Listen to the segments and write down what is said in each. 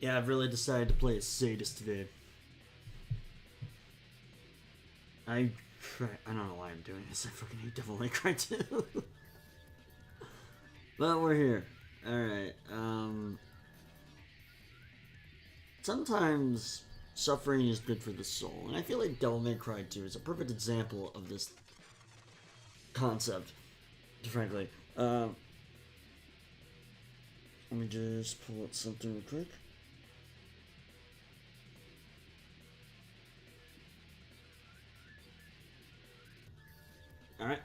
Yeah, I've really decided to play as Sadist today. I don't know why I'm doing this. I fucking hate Devil May Cry 2. But we're here. Alright, sometimes suffering is good for the soul, and I feel like Devil May Cry 2 is a perfect example of this concept, frankly. Let me just pull up something real quick. Alright.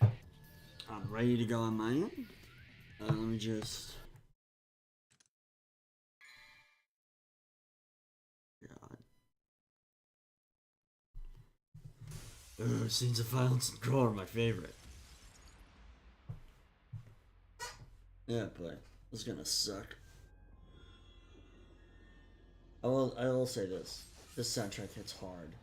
I'm ready to go on my end. Let me just... God. Ugh, scenes of violence and gore are my favorite. Yeah, but this is gonna suck. I will say this. This soundtrack hits hard.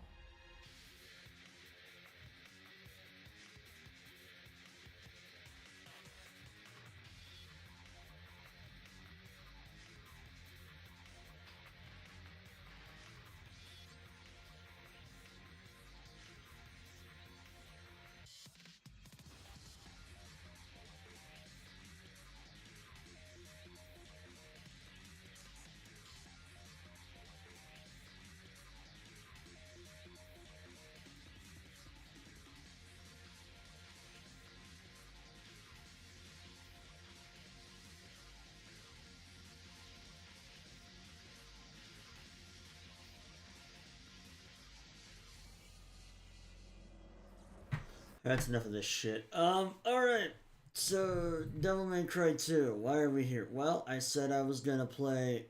That's enough of this shit. Alright. So, Devil May Cry 2. Why are we here? Well, I said I was gonna play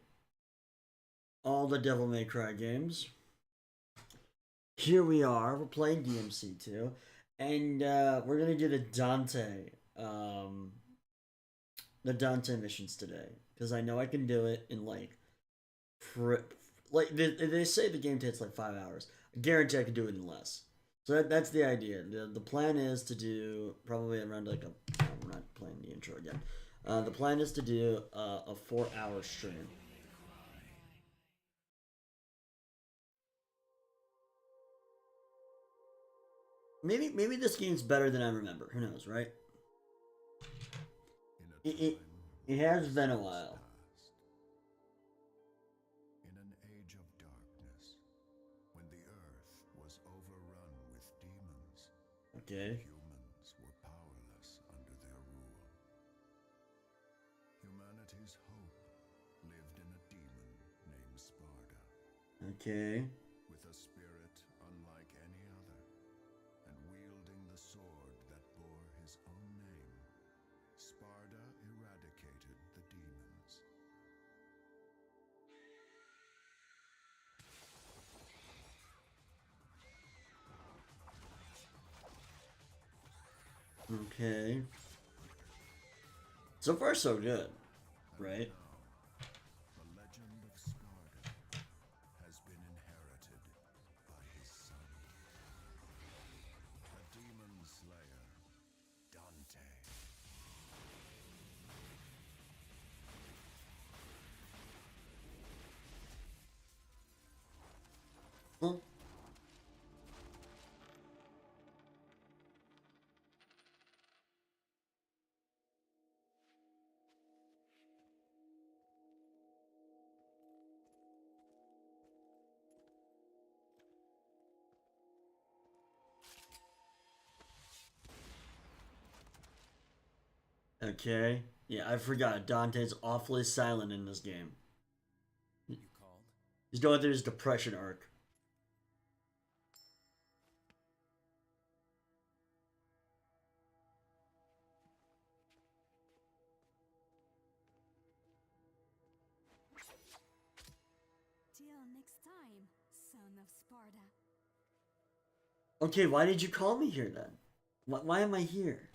all the Devil May Cry games. Here we are. We're playing DMC 2. And, we're gonna do the Dante missions today. Because I know I can do it in, like, they say the game takes, like, 5 hours. I guarantee I can do it in less. So that's the idea. The plan is to do probably around like we're not playing the intro again. The plan is to do a 4-hour stream. Maybe this game's better than I remember. Who knows, right? It has been a while. Okay. Humans were powerless under their rule. Humanity's hope lived in a demon named Sparda. Okay. With a spirit unlike any other, and wielding the sword that bore his own name, Sparda eradicated the demons. Okay. So far, so good, right? The legend of Sparda has been inherited by his son, the demon slayer, Dante. Huh? Okay. Yeah, I forgot. Dante's awfully silent in this game. You called? He's going through his depression arc. Till next time, son of Sparda. Okay, why did you call me here then? Why am I here?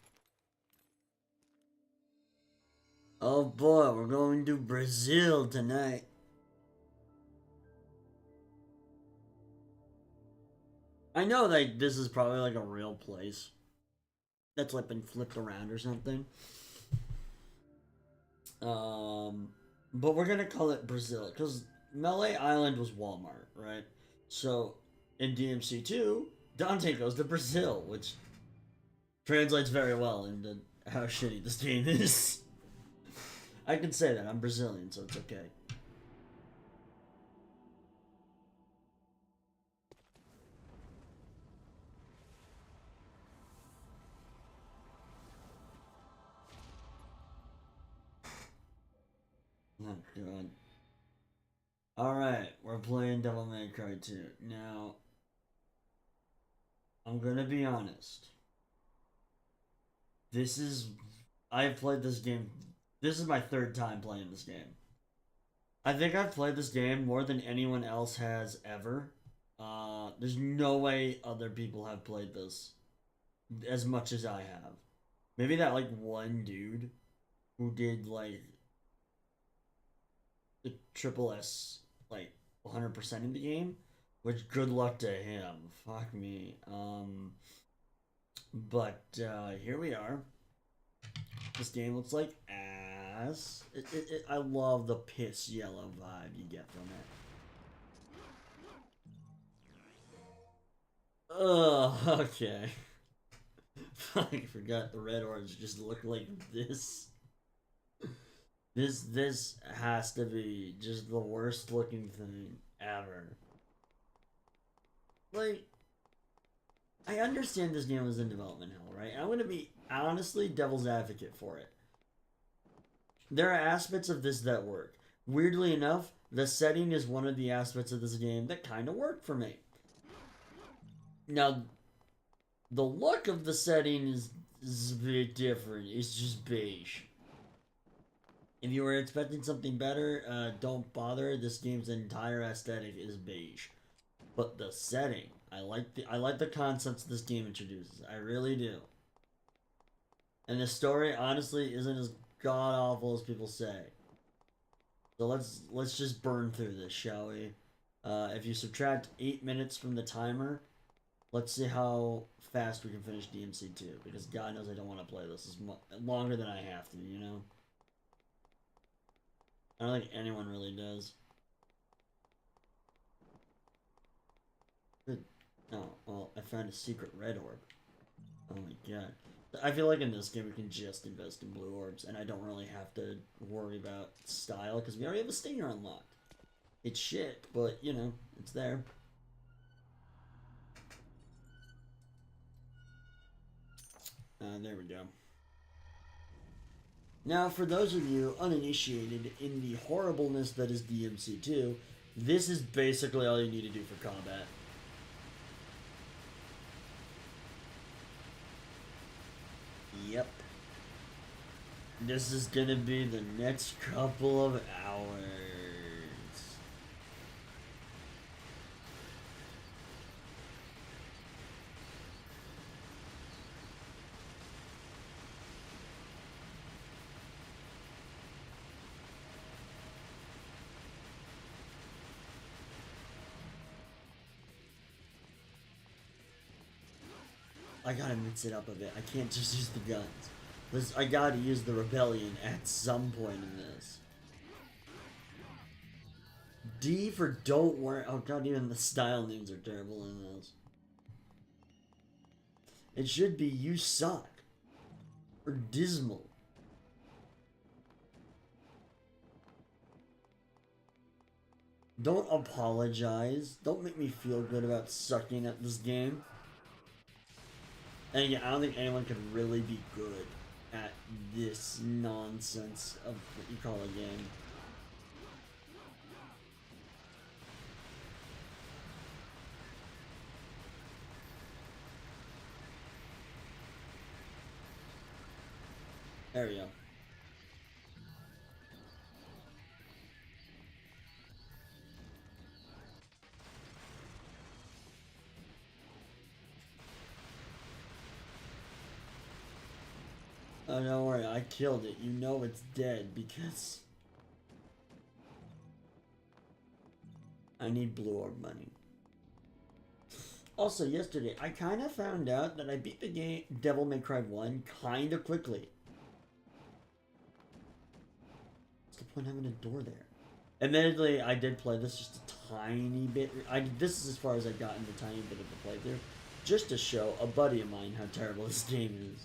Oh boy, we're going to Brazil tonight. I know that this is probably like a real place that's like been flipped around or something. but we're gonna call it Brazil because Melee Island was Walmart, right? So in DMC2, Dante goes to Brazil, which translates very well into how shitty this game is. I can say that I'm Brazilian, so it's okay. Oh god. Alright, we're playing Devil May Cry 2. Now, I'm gonna be honest. I've played this game. This is my third time playing this game. I think I've played this game more than anyone else has ever. There's no way other people have played this as much as I have. Maybe that like one dude who did like the triple S like 100% in the game, which good luck to him. Fuck me. But here we are. This game looks like ass. I love the piss yellow vibe you get from it. Ugh, okay. I forgot the red orange just look like this. This has to be just the worst looking thing ever. Like, I understand this game was in development hell, right? I'm gonna be honestly devil's advocate for it. There are aspects of this that work. Weirdly enough, the setting is one of the aspects of this game that kind of worked for me. Now, the look of the setting is a bit different. It's just beige. If you were expecting something better, don't bother. This game's entire aesthetic is beige. But the setting, I like the concepts this game introduces. I really do. And the story honestly isn't as god awful as people say. So let's just burn through this, shall we? If you subtract 8 minutes from the timer, let's see how fast we can finish DMC2. Because God knows I don't want to play this longer than I have to, you know? I don't think anyone really does. Good. Oh, well, I found a secret red orb. Oh my god. I feel like in this game we can just invest in blue orbs, and I don't really have to worry about style, because we already have a stinger unlocked. It's shit, but, you know, it's there. There we go. Now, for those of you uninitiated in the horribleness that is DMC2, this is basically all you need to do for combat. Yep. This is gonna be the next couple of hours. I gotta mix it up a bit. I can't just use the guns. I gotta use the rebellion at some point in this. D for don't worry. Oh god, even the style names are terrible in this. It should be you suck. Or dismal. Don't apologize. Don't make me feel good about sucking at this game. And again, I don't think anyone could really be good at this nonsense of what you call a game. There we go. Oh, don't worry, I killed it. You know it's dead because I need blue orb money. Also, yesterday, I kind of found out that I beat the game Devil May Cry 1 kind of quickly. What's the point having a door there? Admittedly, I did play this just a tiny bit. This is as far as I got in the tiny bit of the playthrough, just to show a buddy of mine how terrible this game is.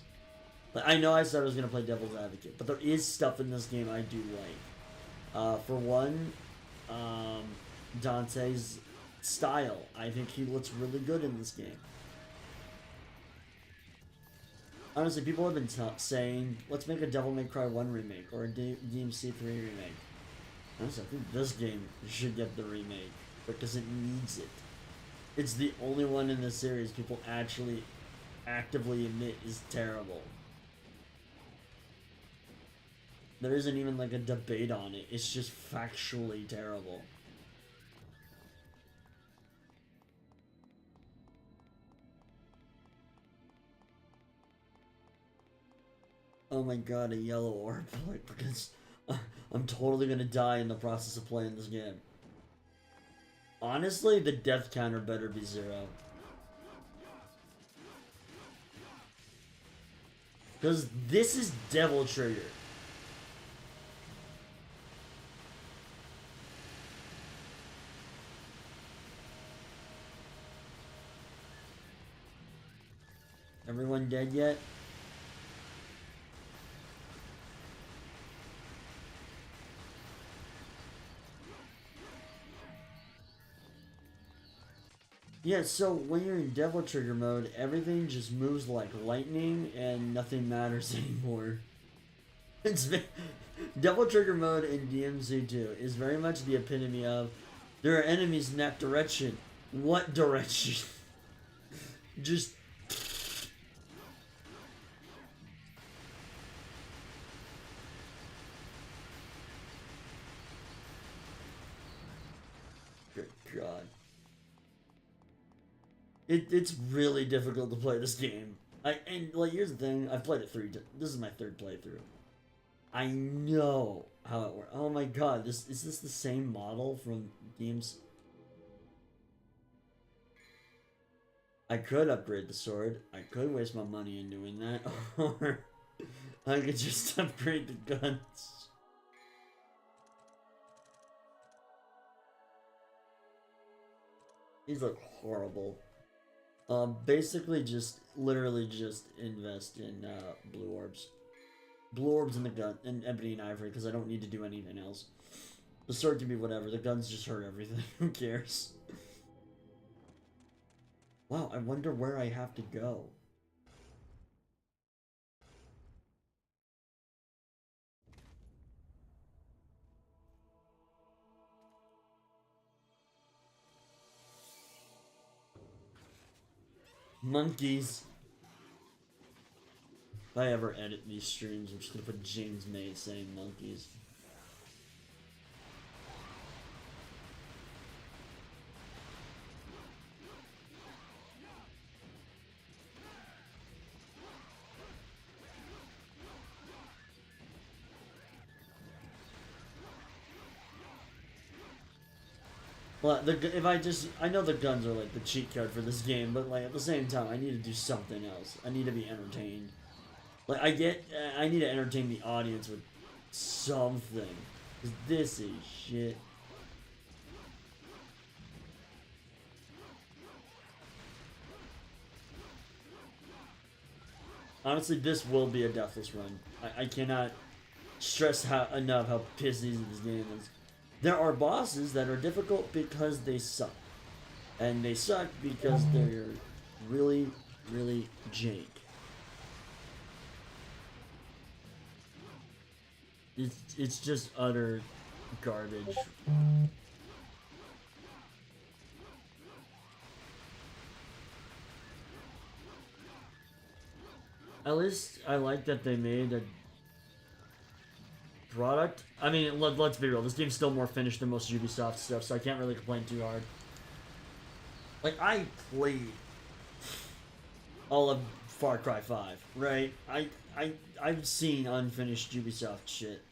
Like, I know I said I was gonna play Devil's Advocate, but there is stuff in this game I do like. For one, Dante's style. I think he looks really good in this game. Honestly, people have been saying, let's make a Devil May Cry 1 remake or a DMC 3 remake. Honestly, I think this game should get the remake because it needs it. It's the only one in the series people actually actively admit is terrible. There isn't even like a debate on it. It's just factually terrible. Oh my god, a yellow orb, like, because I'm totally gonna die in the process of playing this game. Honestly, the death counter better be 0. Because this is Devil Trigger. Everyone dead yet? Yeah, so when you're in Devil Trigger mode, everything just moves like lightning and nothing matters anymore. Devil Trigger mode in DMC2 is very much the epitome of there are enemies in that direction. What direction? Just good god. It's really difficult to play this game. And like here's the thing, I've played it 3 times. This is my 3rd playthrough. I know how it works. Oh my god, is this the same model from games? I could upgrade the sword. I could waste my money in doing that, or I could just upgrade the guns. These look horrible. Basically literally just invest in, blue orbs. Blue orbs in the gun, and ebony and ivory, because I don't need to do anything else. The sword can be whatever, the guns just hurt everything, who cares? Wow, I wonder where I have to go. Monkeys. If I ever edit these streams, I'm just gonna put James May saying monkeys. Well, I know the guns are like the cheat code for this game, but like at the same time, I need to do something else. I need to be entertained. Like I need to entertain the audience with something. 'Cause this is shit. Honestly, this will be a deathless run. I cannot stress enough how pissed this game is. There are bosses that are difficult because they suck. And they suck because they're really, really jank. It's just utter garbage. At least I like that they made a product. I mean, let's be real. This game's still more finished than most Ubisoft stuff, so I can't really complain too hard. Like, I played all of Far Cry 5, right? I've seen unfinished Ubisoft shit.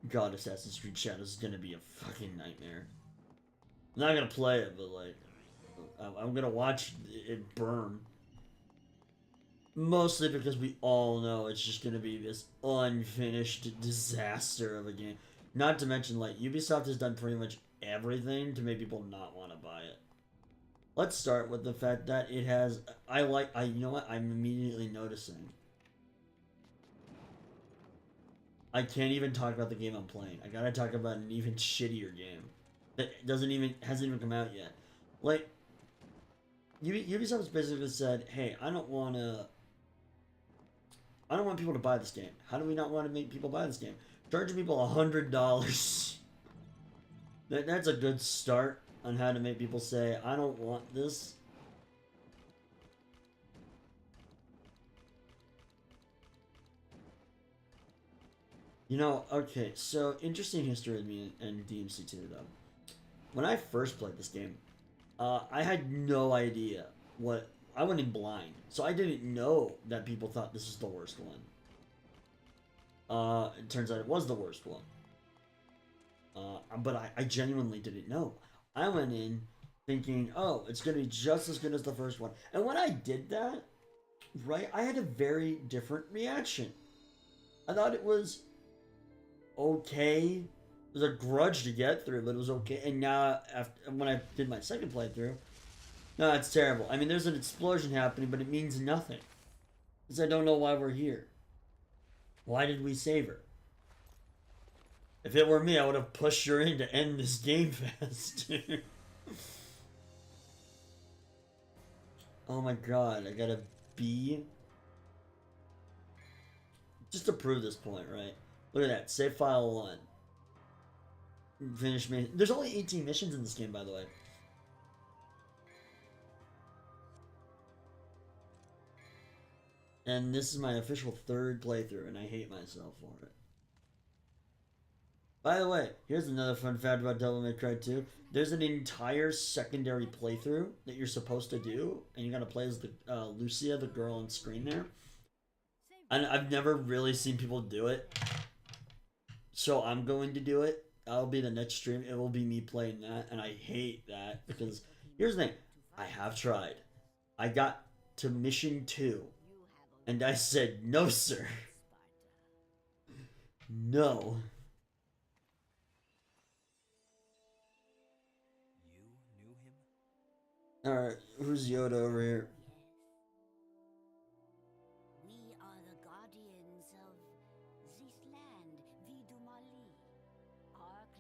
God, Assassin's Creed Shadows is gonna be a fucking nightmare. I'm not gonna play it, but like, I'm gonna watch it burn. Mostly because we all know it's just gonna be this unfinished disaster of a game. Not to mention, like, Ubisoft has done pretty much everything to make people not want to buy it. Let's start with the fact that it has. You know what? I'm immediately noticing. I can't even talk about the game I'm playing. I gotta talk about an even shittier game that hasn't even come out yet. Like, Ubisoft's basically said, "Hey, I don't want people to buy this game. How do we not want to make people buy this game? Charging people $100. That's a good start on how to make people say, I don't want this." You know, okay, so interesting history with me and DMC2 though. When I first played this game, I had no idea what. I went in blind, so I didn't know that people thought this was the worst one. It turns out it was the worst one. But I genuinely didn't know. I went in thinking, oh, it's going to be just as good as the first one. And when I did that, right, I had a very different reaction. I thought it was okay. It was a grudge to get through, but it was okay. And now, when I did my second playthrough, no, it's terrible. I mean, there's an explosion happening, but it means nothing. Because I don't know why we're here. Why did we save her? If it were me, I would have pushed her in to end this game fast. Oh my god, I got a B. Just to prove this point, right? Look at that. Save file 1. Finish me. There's only 18 missions in this game, by the way. And this is my official 3rd playthrough, and I hate myself for it. By the way, here's another fun fact about Devil May Cry 2. There's an entire secondary playthrough that you're supposed to do, and you gotta play as the Lucia, the girl on screen there. And I've never really seen people do it, so I'm going to do it. That'll be the next stream. It will be me playing that, and I hate that because here's the thing: I have tried. I got to mission 2, and I said, "No, sir, no." Alright, who's Yoda over here? We are the guardians of this land, Vidumali.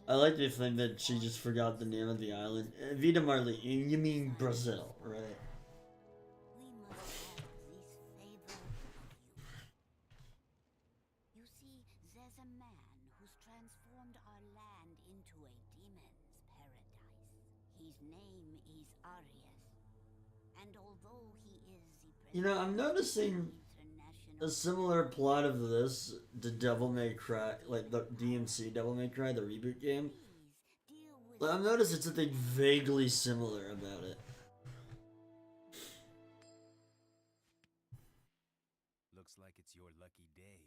I like to think that she just forgot the name of the island. Vida Marley, you mean Brazil, right? We must have this favor of you. You see, there's a man who's transformed our land into a demon's paradise. His name is Arius. And although he is the You know, I'm noticing a similar plot of this to Devil May Cry, like the DMC Devil May Cry, the reboot game. But I've noticed it's something vaguely similar about it. Looks like it's your lucky day.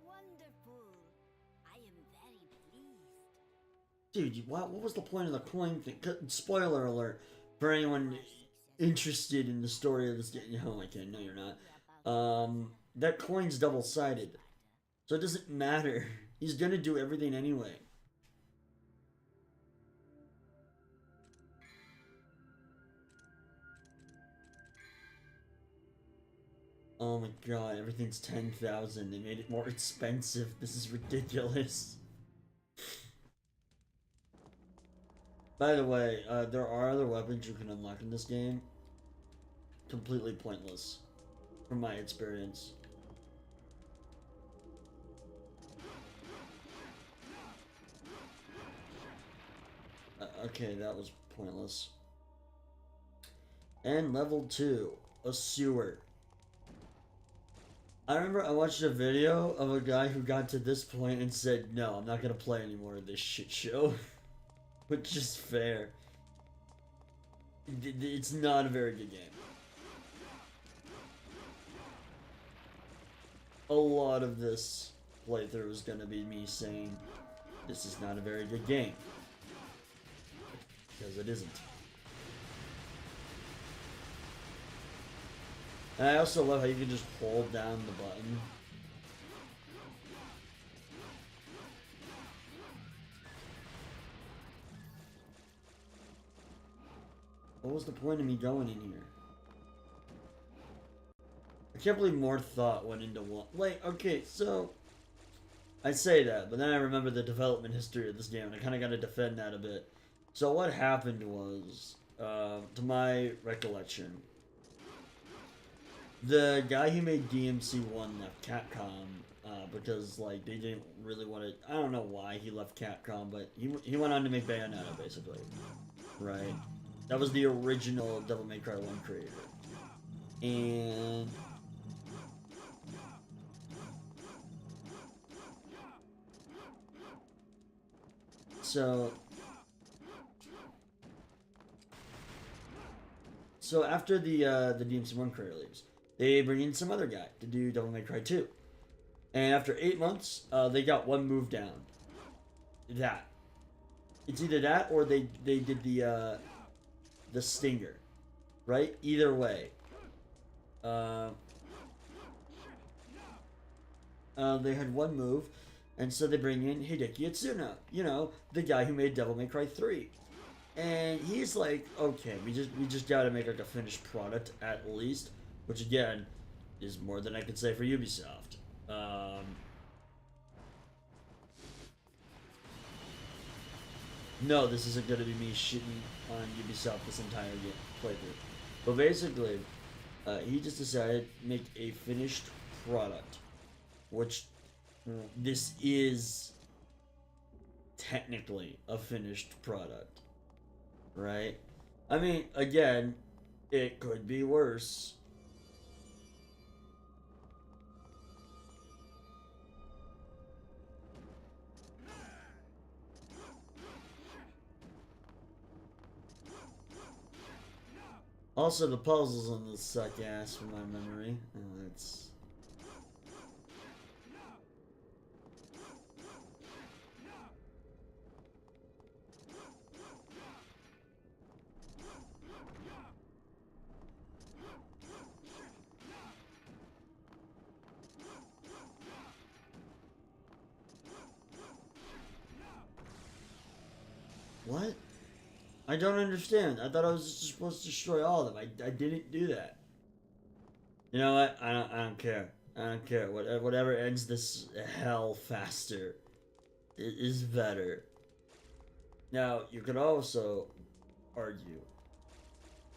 Wonderful. I am very pleased. Dude, what was the point of the coin thing? Spoiler alert for anyone interested in the story of this game. Oh, okay, no, you're not. That coin's double-sided, so it doesn't matter. He's gonna do everything anyway. Oh my god, everything's 10,000. They made it more expensive. This is ridiculous. By the way, there are other weapons you can unlock in this game. Completely pointless, from my experience. Okay, that was pointless. And level 2, a sewer. I remember I watched a video of a guy who got to this point and said, no, I'm not gonna play any more of this shit show. Which is fair. It's not a very good game. A lot of this playthrough is gonna be me saying, this is not a very good game. Because it isn't. And I also love how you can just hold down the button. What was the point of me going in here? I can't believe more thought went into one. Like, okay, so I say that, but then I remember the development history of this game, and I kind of got to defend that a bit. So what happened was, to my recollection, the guy who made DMC1 left Capcom because like they didn't really want to. I don't know why he left Capcom, but he went on to make Bayonetta, basically, right? That was the original Devil May Cry 1 creator, and so after the DMC1 creator leaves, they bring in some other guy to do Devil May Cry 2. And after 8 months, they got one move down. That. It's either that or they did the Stinger. Right? Either way. They had one move, and so they bring in Hideki Itsuna. You know, the guy who made Devil May Cry 3. And he's like, okay, we just gotta make like a finished product at least. Which again, is more than I could say for Ubisoft. No, this isn't gonna be me shitting on Ubisoft this entire game playthrough. But basically, he just decided to make a finished product, which this is technically a finished product, right? I mean, again, it could be worse. Also, the puzzles on this suck ass from my memory. That's. What? I don't understand. I thought I was just supposed to destroy all of them. I didn't do that. You know what? I don't care. I don't care. Whatever ends this hell faster is better. Now, you could also argue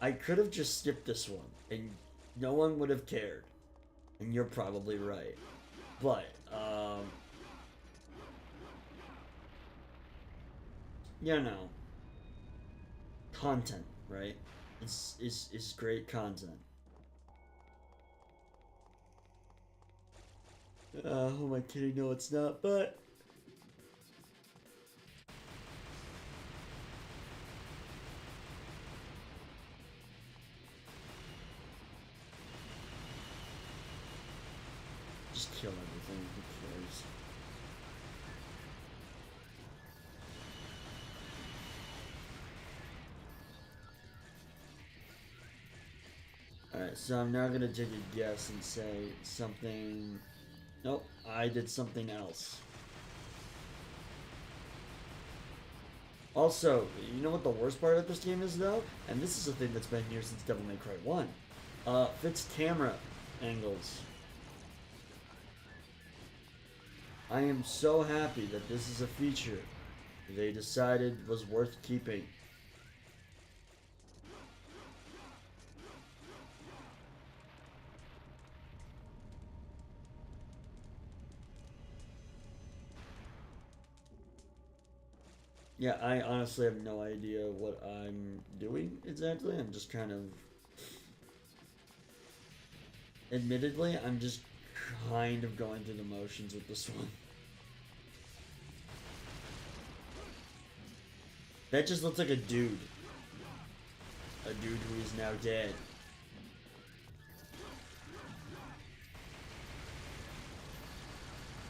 I could have just skipped this one and no one would have cared. And you're probably right. But, you know, content, right? It's great content. Who am I kidding? No, it's not, but just kill everything, who cares? Alright, so I'm now gonna take a guess and say something. Nope, I did something else. Also, you know what the worst part of this game is though? And this is a thing that's been here since Devil May Cry 1. Fixed camera angles. I am so happy that this is a feature they decided was worth keeping. Yeah, I honestly have no idea what I'm doing exactly. I'm just kind of. Admittedly, I'm just kind of going through the motions with this one. That just looks like a dude. A dude who is now dead.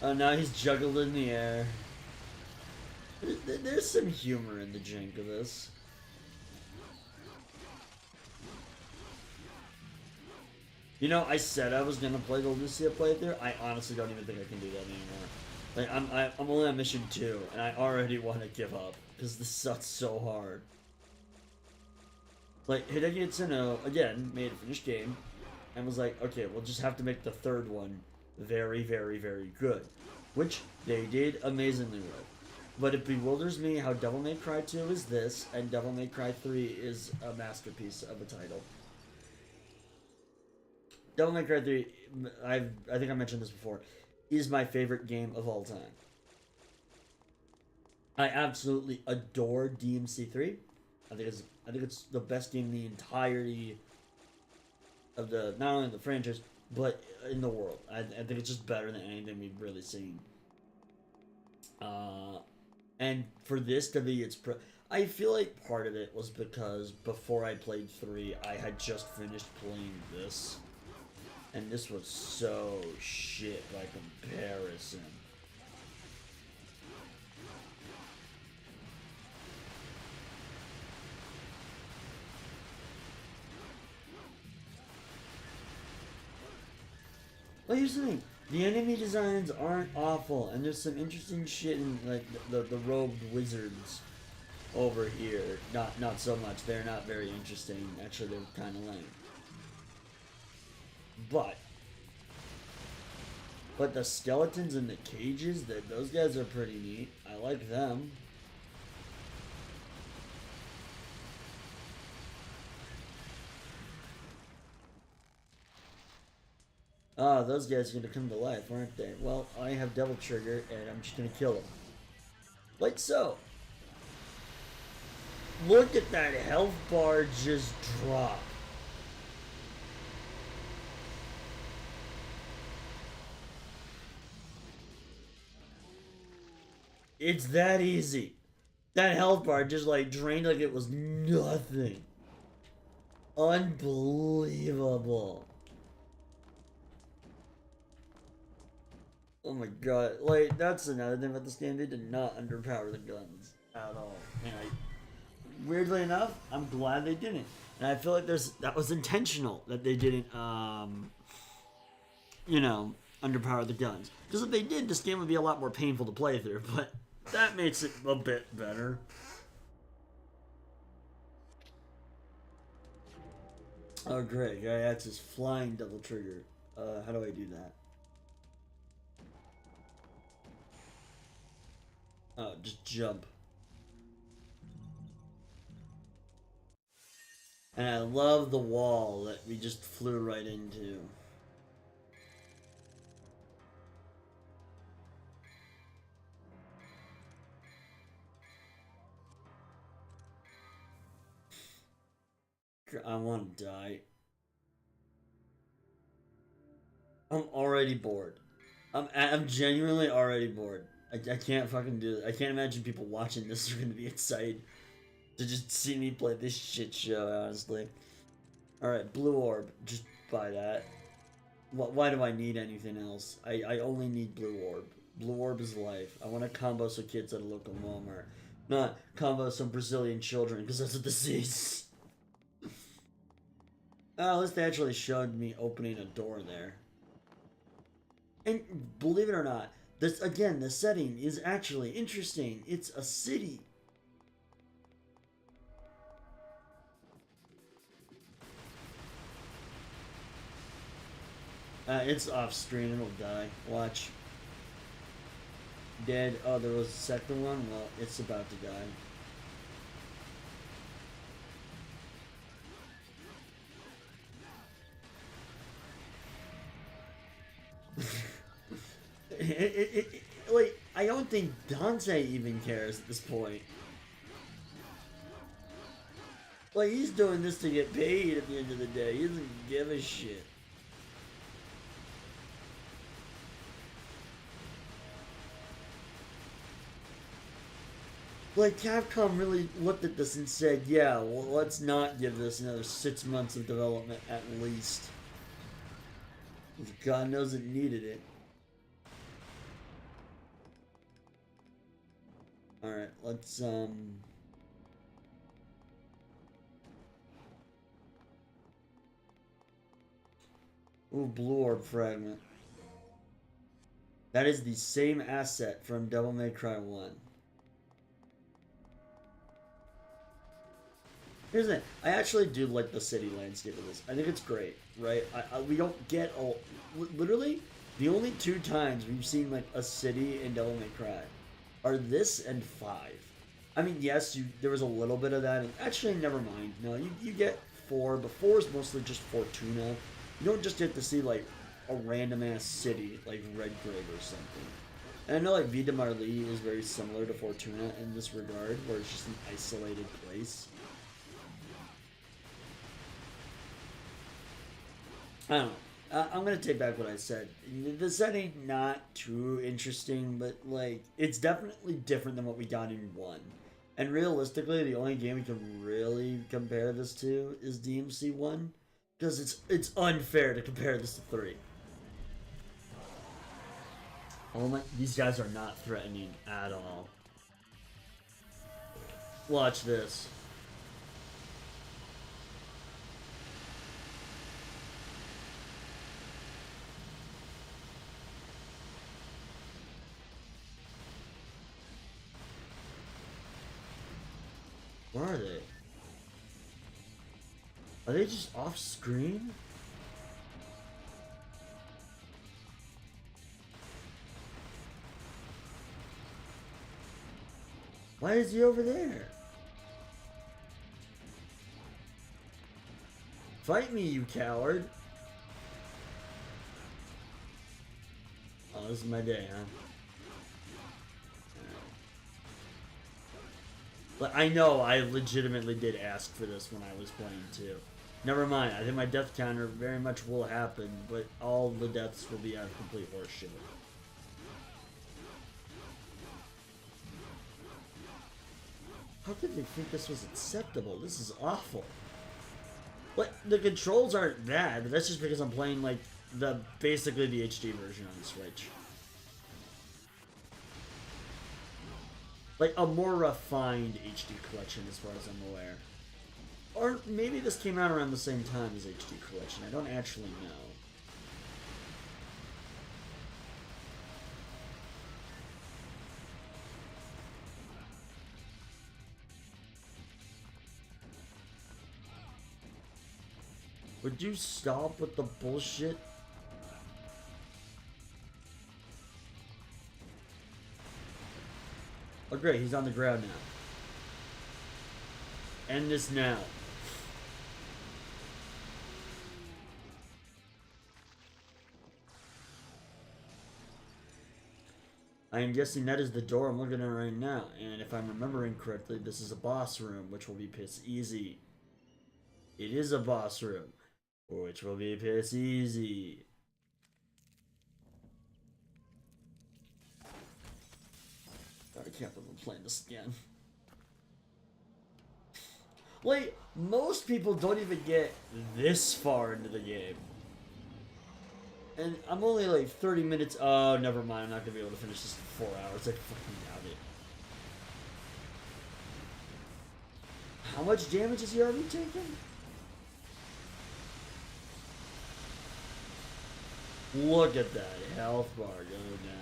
Oh, now he's juggled in the air. There's some humor in the jank of this. You know, I said I was gonna play the Lucia playthrough. I honestly don't even think I can do that anymore. Like I'm only on mission 2, and I already want to give up because this sucks so hard. Like Hideki Itsuno again made a finished game, and was like, okay, we'll just have to make the third one very, very, very good, which they did amazingly with. But it bewilders me how Devil May Cry 2 is this, and Devil May Cry 3 is a masterpiece of a title. Devil May Cry 3, I think I mentioned this before, is my favorite game of all time. I absolutely adore DMC3. I think it's the best game in the entirety of the, not only the franchise, but in the world. I think it's just better than anything we've really seen. And for this to be I feel like part of it was because before I played 3, I had just finished playing this. And this was so shit by comparison. Well, here's the thing. The enemy designs aren't awful, and there's some interesting shit in like the robed wizards over here. Not so much. They're not very interesting. Actually, they're kind of lame. But the skeletons in the cages, those guys are pretty neat. I like them. Ah, those guys are gonna come to life, aren't they? Well, I have Devil Trigger, and I'm just gonna kill them. Like so. Look at that health bar just drop. It's that easy. That health bar just like drained like it was nothing. Unbelievable. Oh my god. Like, that's another thing about this game. They did not underpower the guns at all. And weirdly enough, I'm glad they didn't. And I feel like that was intentional that they didn't, underpower the guns. Because if they did, this game would be a lot more painful to play through. But that makes it a bit better. Oh great, that's his flying Devil Trigger. How do I do that? Oh, just jump. And I love the wall that we just flew right into. I want to die. I'm already bored. I'm genuinely already bored. I can't fucking do it. I can't imagine people watching this are gonna be excited to just see me play this shit show, honestly. Alright, Blue Orb. Just buy that. Why do I need anything else? I only need Blue Orb. Blue Orb is life. I want to combo some kids at a local Walmart. Not combo some Brazilian children, because that's a disease. Oh, at least they actually showed me opening a door there. And believe it or not, this again, the setting is actually interesting. It's a city. It's off screen, it'll die. Watch. Dead. Oh, there was a second one? Well, it's about to die. Like, I don't think Dante even cares at this point. Like, he's doing this to get paid at the end of the day. He doesn't give a shit. Like, Capcom really looked at this and said, yeah, well, let's not give this another 6 months of development at least. God knows it needed it. Alright, let's, Ooh, blue orb fragment. That is the same asset from Devil May Cry 1. Here's the thing. I actually do like the city landscape of this. I think it's great, right? We don't get all... Literally, the only 2 times we've seen, like, a city in Devil May Cry are this and 5. I mean, yes, there was a little bit of that. And actually, never mind. No, you get 4, but 4 is mostly just Fortuna. You don't just get to see, like, a random-ass city, like Redgrave or something. And I know, like, Vida Marley is very similar to Fortuna in this regard, where it's just an isolated place. I don't know. I'm gonna take back what I said. The setting not too interesting, but like it's definitely different than what we got in 1. And realistically, the only game we can really compare this to is DMC 1, because it's unfair to compare this to 3. Oh my! These guys are not threatening at all. Watch this. Where are they? Are they just off screen? Why is he over there? Fight me, you coward! Oh, this is my day, huh? But I know I legitimately did ask for this when I was playing too. Never mind, I think my death counter very much will happen, but all the deaths will be out of complete horseshit. How could they think this was acceptable? This is awful. But the controls aren't bad, but that's just because I'm playing like basically the HD version on the Switch. Like a more refined HD collection as far as I'm aware. Or maybe this came out around the same time as HD collection. I don't actually know. Would you stop with the bullshit? Oh great, he's on the ground now. End this now. I am guessing that is the door I'm looking at right now, and if I'm remembering correctly, this is a boss room, which will be piss easy. It is a boss room, which will be piss easy. I can't believe I'm playing this again. Like, most people don't even get this far into the game. And I'm only like 30 minutes. Oh, never mind. I'm not gonna be able to finish this in 4 hours. I fucking doubt it. How much damage has he already taken? Look at that health bar go down.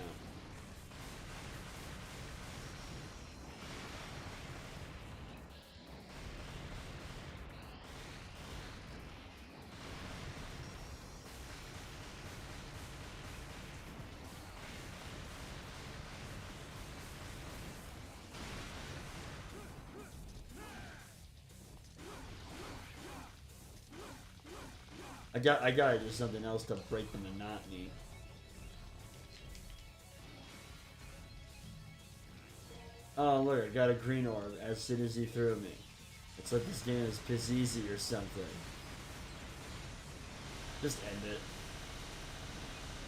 I gotta do something else to break the monotony. Oh look, I got a green orb as soon as he threw me. It's like this game is piss easy or something. Just end it.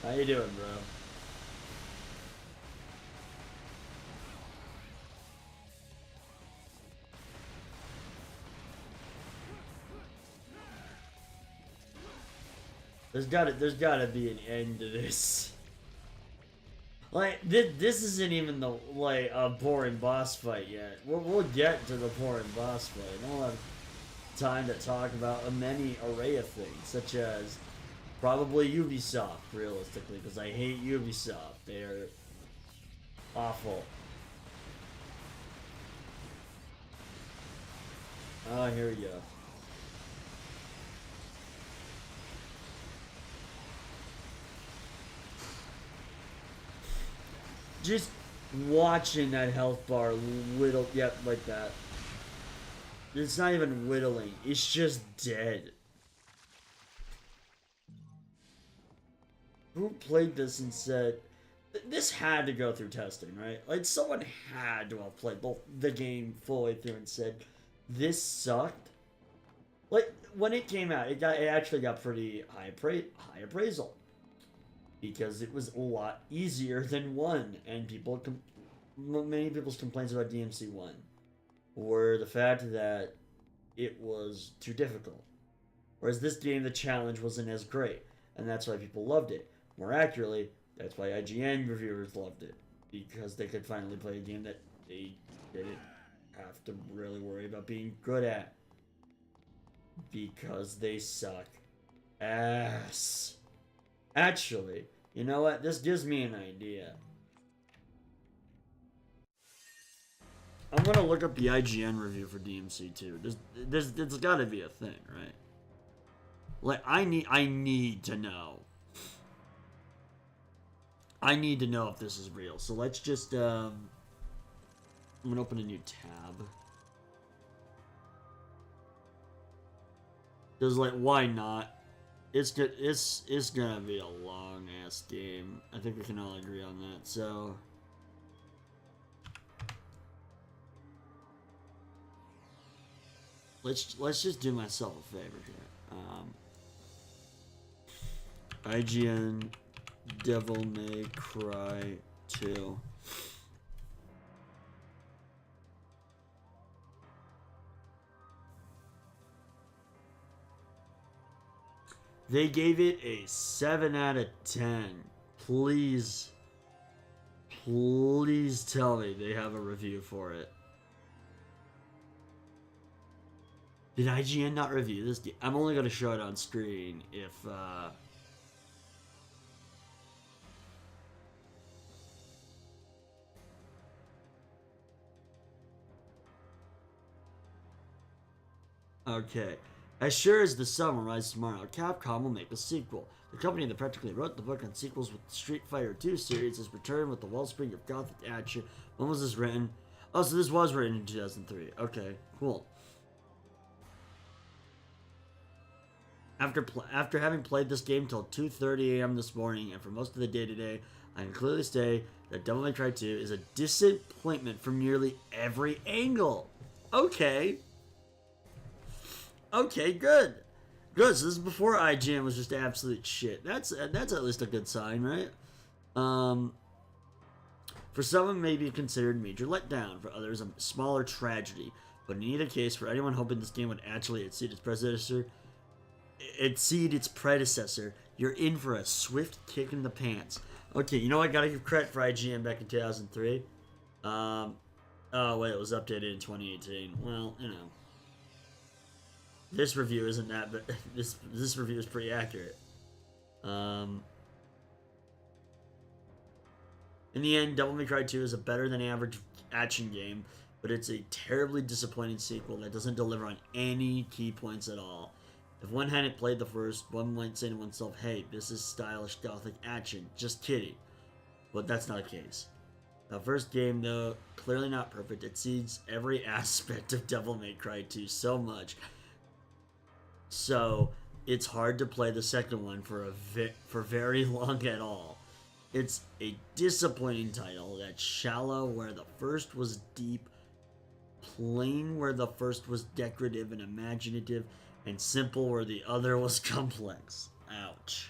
How you doing, bro? There's gotta be an end to this. Like this isn't even the like a boring boss fight yet. We'll get to the boring boss fight. I don't have time to talk about a many array of things, such as Probably Ubisoft, realistically, because I hate Ubisoft. They are awful. Oh, here we go. Just watching that health bar whittle, yep, like that. It's not even whittling, it's just dead. Who played this and said, this had to go through testing, right? Like, someone had to have played the game fully through and said, this sucked. Like, when it came out, it actually got pretty high appraisal. Because it was a lot easier than 1, and many people's complaints about DMC 1 were the fact that it was too difficult. Whereas this game, the challenge wasn't as great, and that's why people loved it. More accurately, that's why IGN reviewers loved it, because they could finally play a game that they didn't have to really worry about being good at, because they suck ass. Actually, you know what? This gives me an idea. I'm gonna look up the IGN review for DMC2. There's gotta be a thing, right? Like, I need to know. I need to know if this is real. So let's just, I'm gonna open a new tab. Cause, like, why not? It's gonna be a long ass game. I think we can all agree on that. So let's just do myself a favor here. IGN Devil May Cry 2. They gave it a 7 out of 10. Please tell me they have a review for it. Did IGN not review this game? I'm only going to show it on screen if, Okay. As sure as the sun will rise tomorrow, Capcom will make a sequel. The company that practically wrote the book on sequels with the Street Fighter II series has returned with the wellspring of gothic action. When was this written? Oh, so this was written in 2003. Okay, cool. After having played this game till 2:30 a.m. this morning and for most of the day today, I can clearly say that Devil May Cry 2 is a disappointment from nearly every angle. Okay. Okay, good. Good, so this is before IGN was just absolute shit. That's at least a good sign, right? For some, it may be considered a major letdown. For others, a smaller tragedy. But in either case, for anyone hoping this game would actually exceed its predecessor, you're in for a swift kick in the pants. Okay, you know what? I gotta give credit for IGN back in 2003. Oh, wait, it was updated in 2018. Well, you know. This review isn't that, but this review is pretty accurate. In the end, Devil May Cry 2 is a better than average action game, but it's a terribly disappointing sequel that doesn't deliver on any key points at all. If one hadn't played the first, one might say to oneself, hey, this is stylish gothic action. Just kidding. But that's not the case. The first game, though, clearly not perfect, exceeds every aspect of Devil May Cry 2 so much. So, it's hard to play the second one for very long at all. It's a disappointing title that's shallow where the first was deep, plain where the first was decorative and imaginative, and simple where the other was complex. Ouch.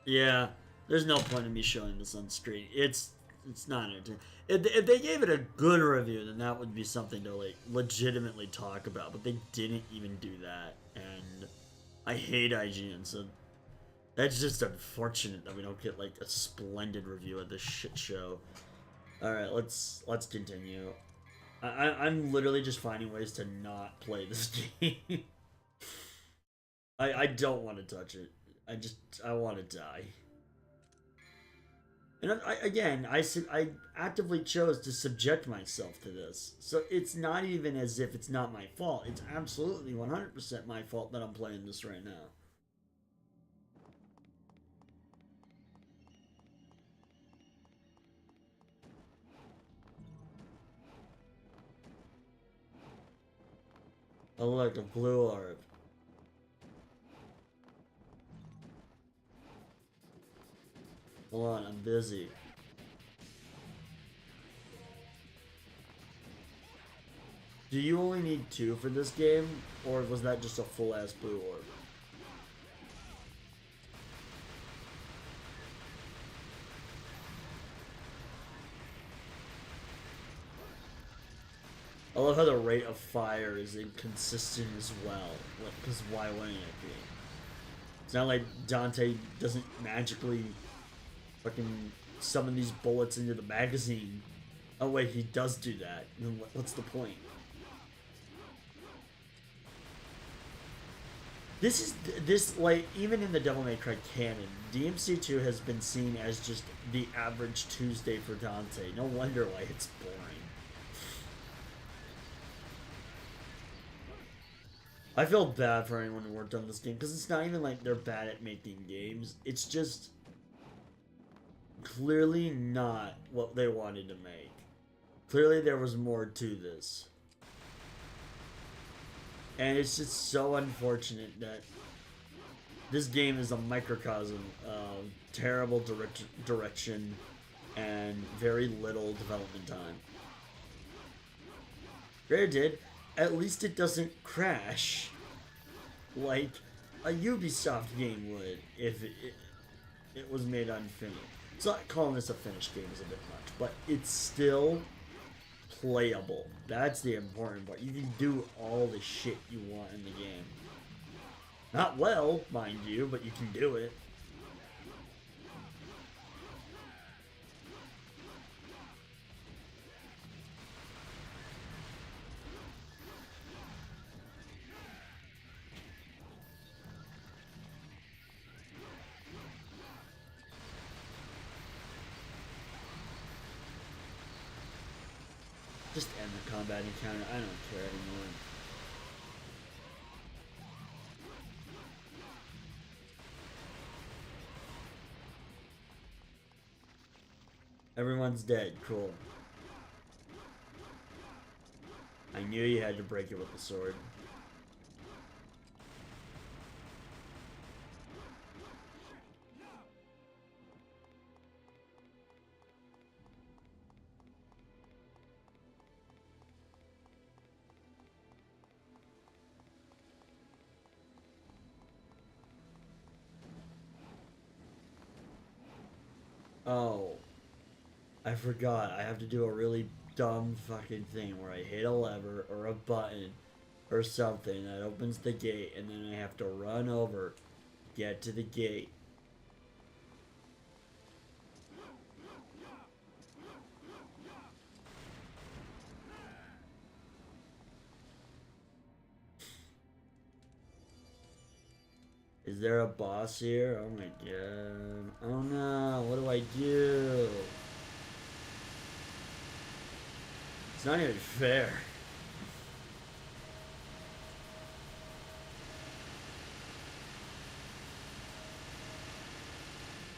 Yeah, there's no point in me showing this on screen. It's not entertaining. If they gave it a good review, then that would be something to like legitimately talk about. But they didn't even do that, and I hate IGN. So That's just unfortunate that we don't get like a splendid review of this shit show. All right, let's continue. I'm literally just finding ways to not play this game. I don't want to touch it. I want to die. And I actively chose to subject myself to this. So it's not even as if it's not my fault. It's absolutely 100% my fault that I'm playing this right now. Oh look, a blue orb. Hold on, I'm busy. Do you only need 2 for this game, or was that just a full-ass blue orb? I love how the rate of fire is inconsistent as well. Because why wouldn't it be? It's not like Dante doesn't magically fucking summon these bullets into the magazine. Oh wait, he does do that. Then what's the point? This like even in the Devil May Cry canon, DMC2 has been seen as just the average Tuesday for Dante. No wonder why it's boring. I feel bad for anyone who worked on this game because it's not even like they're bad at making games. It's just clearly not what they wanted to make. Clearly there was more to this. And it's just so unfortunate that this game is a microcosm of terrible direction and very little development time. Granted, at least it doesn't crash like a Ubisoft game would if it was made unfinished. It's not calling this a finished game is a bit much, but it's still playable. That's the important part. You can do all the shit you want in the game. Not well, mind you, but you can do it. Just end the combat encounter. I don't care anymore. Everyone's dead. Cool. I knew you had to break it with the sword. Oh. I forgot. I have to do a really dumb fucking thing where I hit a lever or a button or something that opens the gate and then I have to run over, get to the gate. Is there a boss here? Oh my god. Oh no, what do I do? It's not even fair.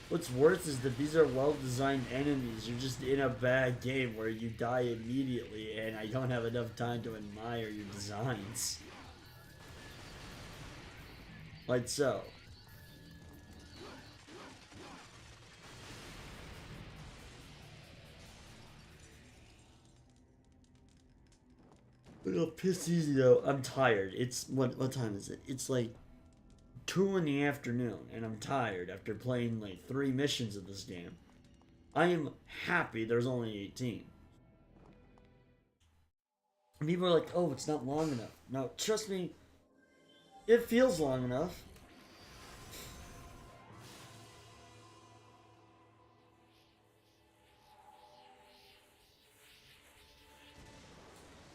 What's worse is that these are well-designed enemies. You're just in a bad game where you die immediately and I don't have enough time to admire your designs. Like so. It'll piss easy though. I'm tired. It's what time is it? It's like 2 in the afternoon and I'm tired after playing like 3 missions of this game. I am happy there's only 18. People are like, oh, it's not long enough. No, trust me, it feels long enough.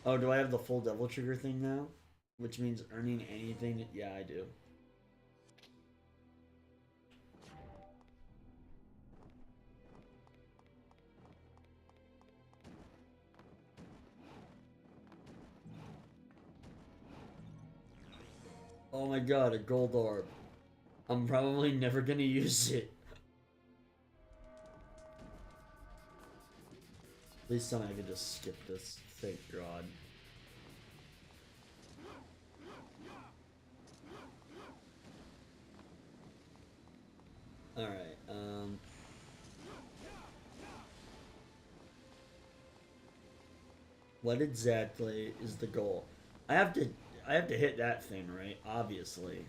Oh, do I have the full Devil Trigger thing now? Which means earning anything? Yeah, I do. Oh my god, a gold orb. I'm probably never gonna use it. Please tell me I can just skip this. Thank God. Alright, what exactly is the goal? I have to hit that thing, right? Obviously.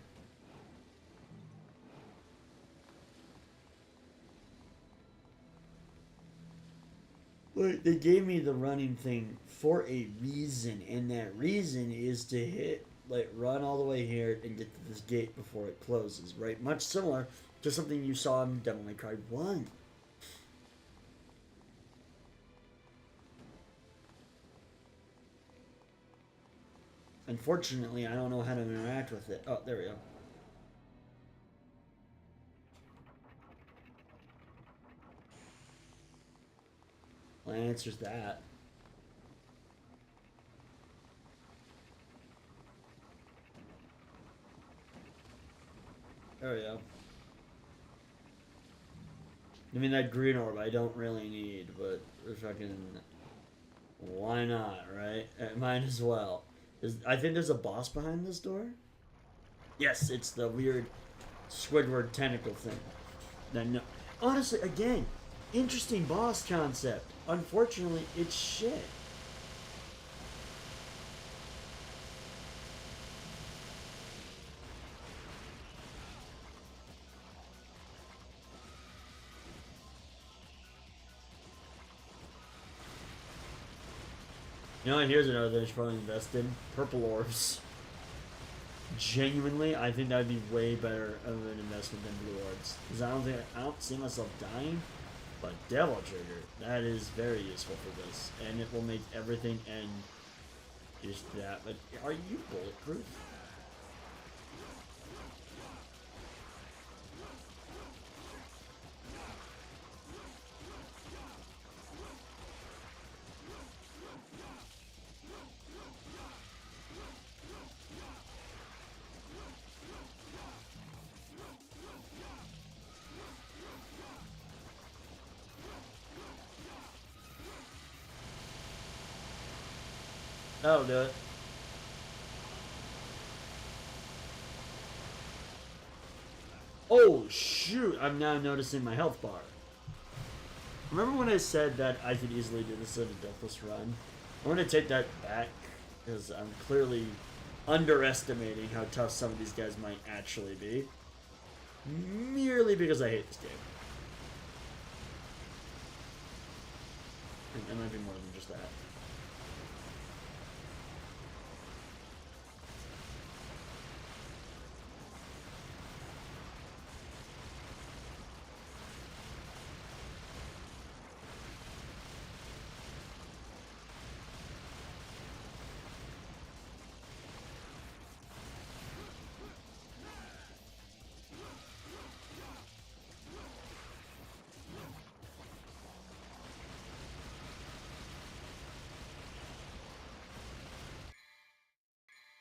But they gave me the running thing for a reason, and that reason is to hit, like, run all the way here and get to this gate before it closes, right? Much similar to something you saw in Devil May Cry 1. Unfortunately, I don't know how to interact with it. Oh, there we go. Well, that answers that. There we go. I mean, that green orb I don't really need, but fucking... Why not, right? Might as well. I think there's a boss behind this door? Yes, it's the weird Squidward tentacle thing. Then, no. Honestly, again, interesting boss concept. Unfortunately, it's shit. You know what? Here's another thing I should probably invest in. Purple orbs. Genuinely, I think that'd be way better of an investment than blue orbs. Because I don't see myself dying. But Devil Trigger, that is very useful for this. And it will make everything end just that. But are you bulletproof? That'll do it. Oh, shoot. I'm now noticing my health bar. Remember when I said that I could easily do this in a deathless run? I'm going to take that back, because I'm clearly underestimating how tough some of these guys might actually be. Merely because I hate this game. And it might be more than just that.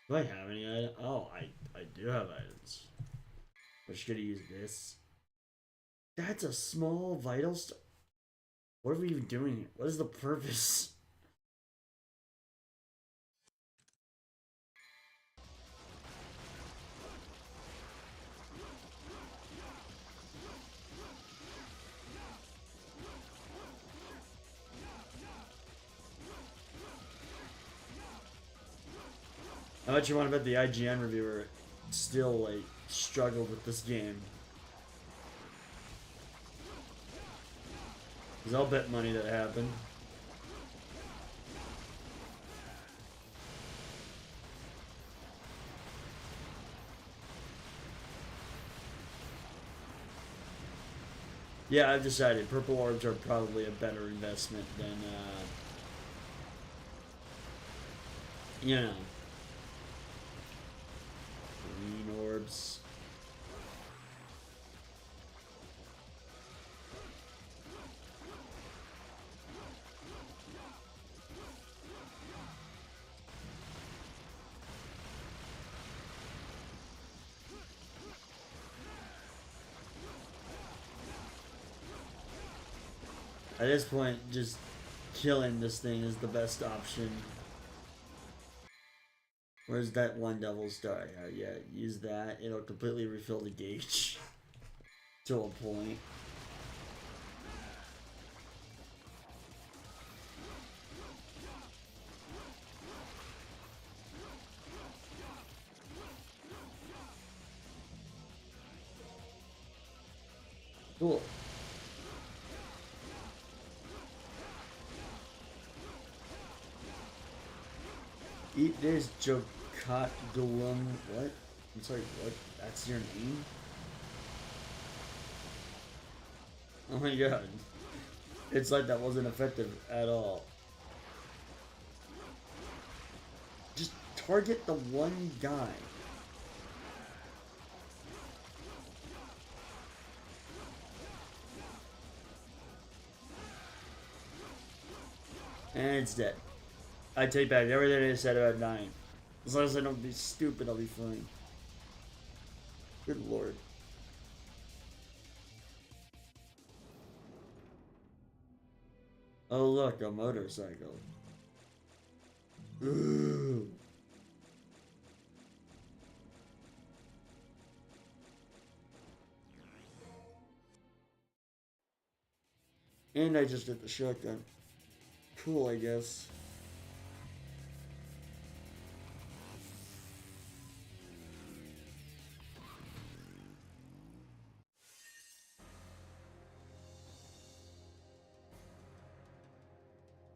Do I have any items? Oh, I do have items. I'm just gonna use this. That's a small vital What are we even doing here? What is the purpose? How much you want to bet the IGN reviewer still, like, struggled with this game? Because I'll bet money that happened. Yeah, I've decided purple orbs are probably a better investment than you know, green orbs. At this point, just killing this thing is the best option. Where's that one devil star? Yeah, use that. It'll completely refill the gauge to a point. Cool. Eat this, Jokatgulum. What? I'm sorry, what? That's your name? Oh my god. It's like that wasn't effective at all. Just target the one guy. And it's dead. I take back everything I said about 9. As long as I don't be stupid, I'll be fine. Good lord. Oh look, a motorcycle. Ooh. And I just hit the shotgun. Cool, I guess.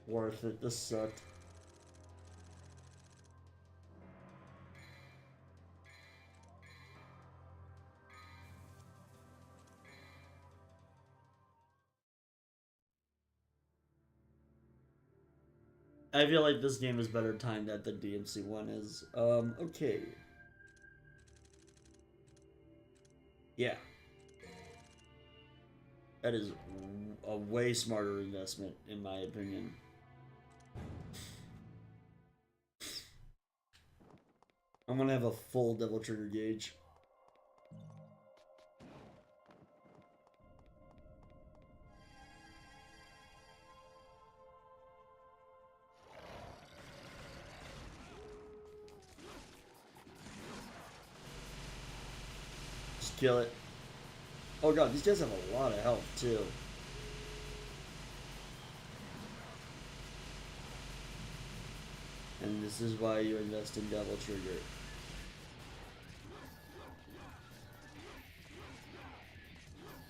Worth it, this sucked. I feel like this game is better timed at the DMC one is. Okay. Yeah. That is a way smarter investment, in my opinion. I'm gonna have a full Devil Trigger gauge. Just kill it. Oh god, these guys have a lot of health too. And this is why you invest in Devil Trigger.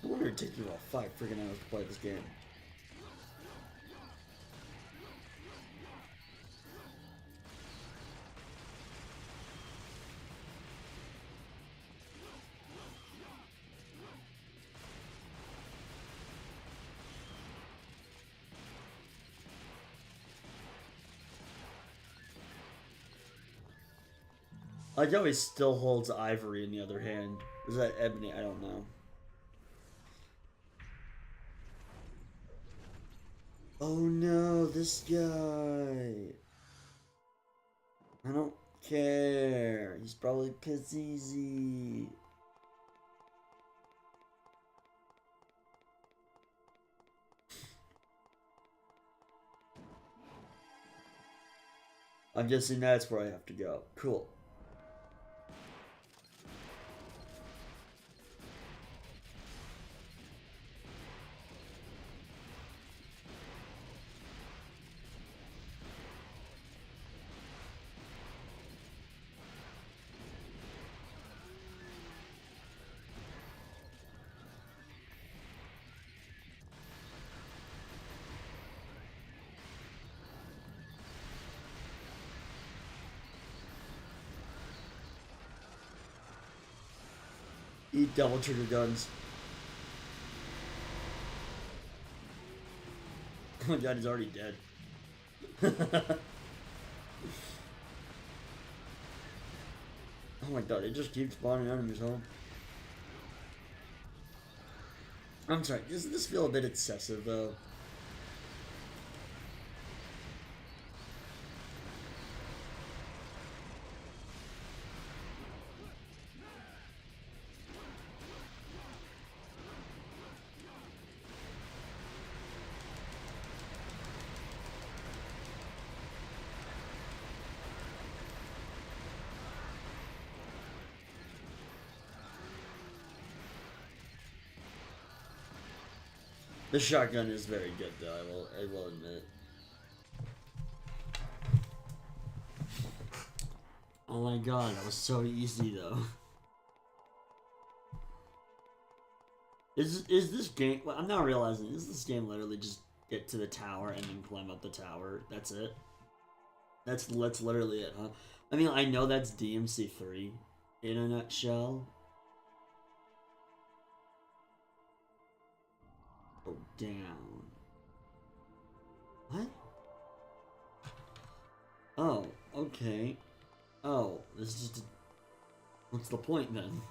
I wonder it takes me about 5 freaking hours to play this game. I like how he still holds ivory in the other hand. Is that ebony? I don't know. Oh no, this guy. I don't care. He's probably Kazizi. I'm guessing that's where I have to go. Cool. Eat Devil Trigger guns. Oh my god, he's already dead. Oh my god, it just keeps spawning enemies, huh? I'm sorry, doesn't this feel a bit excessive, though? The shotgun is very good, though. I will admit. Oh my god, that was so easy, though. Is this game? Well, I'm not realizing. Is this game literally just get to the tower and then climb up the tower? That's it. That's literally it, huh? I mean, I know that's DMC3 in a nutshell. Go down. What? Oh, okay. Oh, this is just. What's the point then?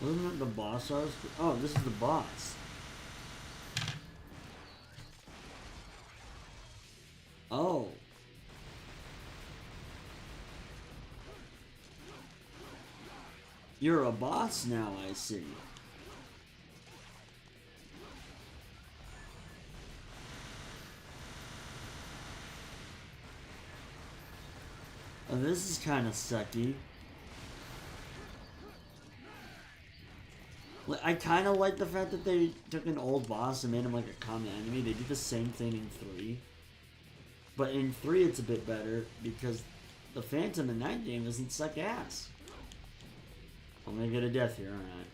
Wasn't that the boss I was... Oh, this is the boss. Oh. You're a boss now, I see. Oh, this is kind of sucky. I kind of like the fact that they took an old boss and made him like a common enemy. They did the same thing in 3. But in 3 it's a bit better because the Phantom in that game doesn't suck ass. I'm gonna get a death here, alright.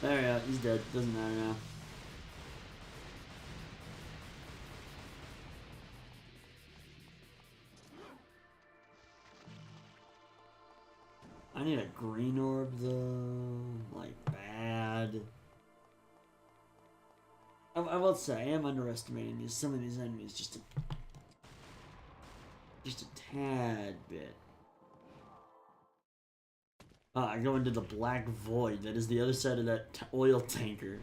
There we go, he's dead. Doesn't matter now. I need a green orb though. Like, bad. I will say, I am underestimating some of these enemies just a tad bit. I go into the Black Void. That is the other side of that oil tanker.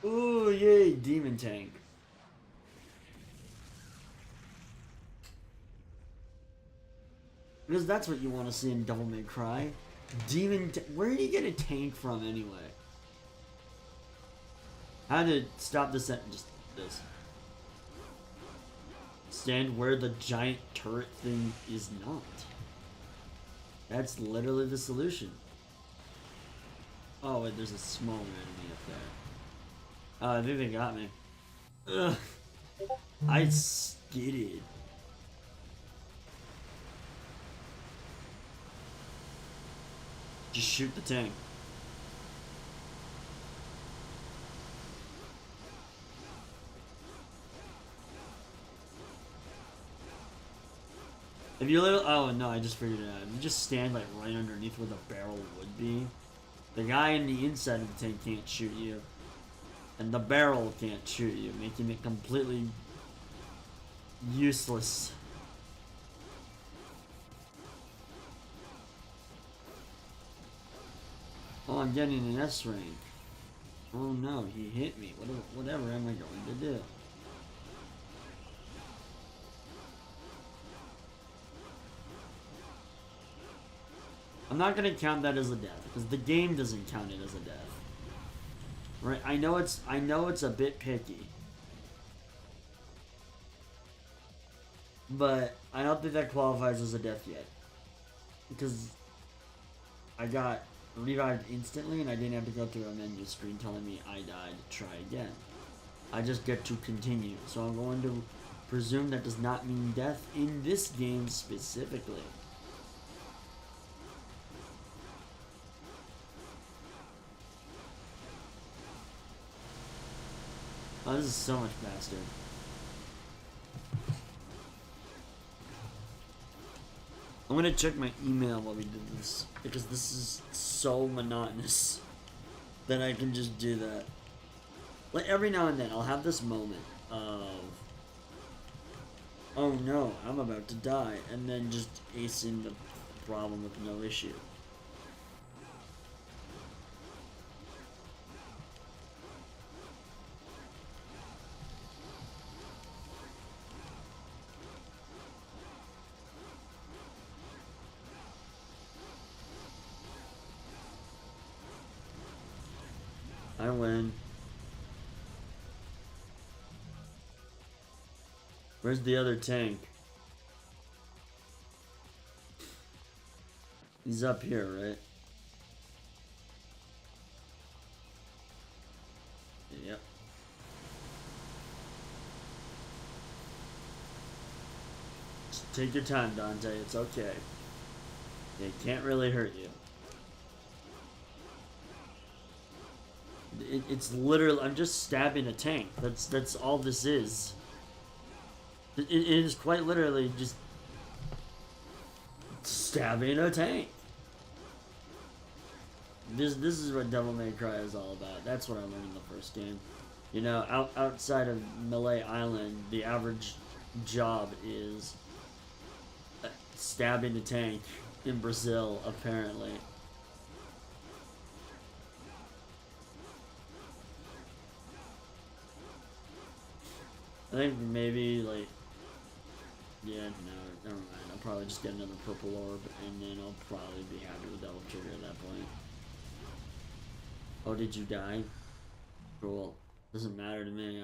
Ooh, yay, Demon Tank. Because that's what you want to see in Devil May Cry. Where did he get a tank from anyway? How to stop this? Just this. Stand where the giant turret thing is not. That's literally the solution. Oh wait, there's a smaller enemy up there. I think they got me. Ugh. I skidded. Just shoot the tank. If you little, oh no, I just figured it out. If you just stand like right underneath where the barrel would be, the guy in the inside of the tank can't shoot you, and the barrel can't shoot you, making it completely useless. Oh, I'm getting an S rank. Oh no, he hit me. Whatever am I going to do? I'm not gonna count that as a death because the game doesn't count it as a death. Right? I know it's a bit picky, but I don't think that qualifies as a death yet because I got revived instantly, and I didn't have to go through a menu screen telling me I died, try again. I just get to continue. So I'm going to presume that does not mean death in this game specifically. Oh, this is so much faster. I'm gonna check my email while we did this, because this is so monotonous that I can just do that. Like, every now and then, I'll have this moment of, oh no, I'm about to die, and then just acing the problem with no issue. I win. Where's the other tank? He's up here, right? Yep. Just take your time, Dante. It's okay. They can't really hurt you. It's literally, I'm just stabbing a tank. That's all this is. It is quite literally just stabbing a tank. This is what Devil May Cry is all about. That's what I learned in the first game. You know, outside of Malay Island, the average job is stabbing a tank in Brazil, apparently. I think maybe, like, yeah, no, never mind. I'll probably just get another purple orb, and then I'll probably be happy with Devil Trigger at that point. Oh, did you die? Cool. Doesn't matter to me.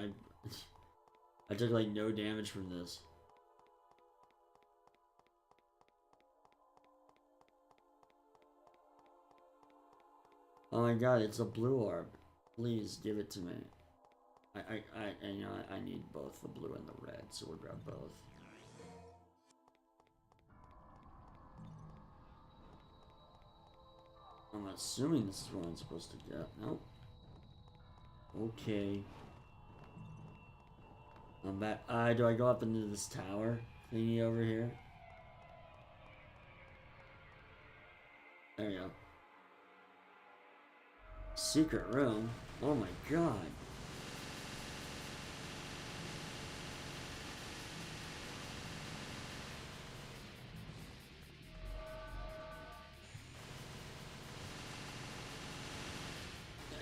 I took, like, no damage from this. Oh my god, it's a blue orb. Please give it to me. You know, I need both the blue and the red, so we'll grab both. I'm assuming this is what I'm supposed to get. Nope. Okay. I'm back. Do I go up into this tower thingy over here? There we go. Secret room? Oh my god.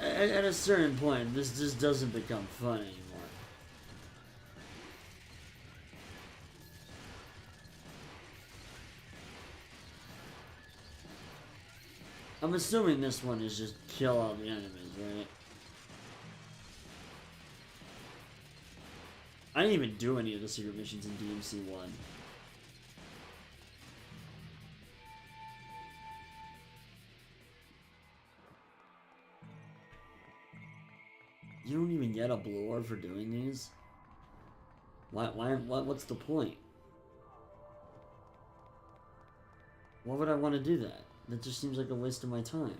At a certain point, this just doesn't become fun anymore. I'm assuming this one is just kill all the enemies, right? I didn't even do any of the secret missions in DMC 1. You don't even get a blue orb for doing these? What's the point? Why would I want to do that? That just seems like a waste of my time.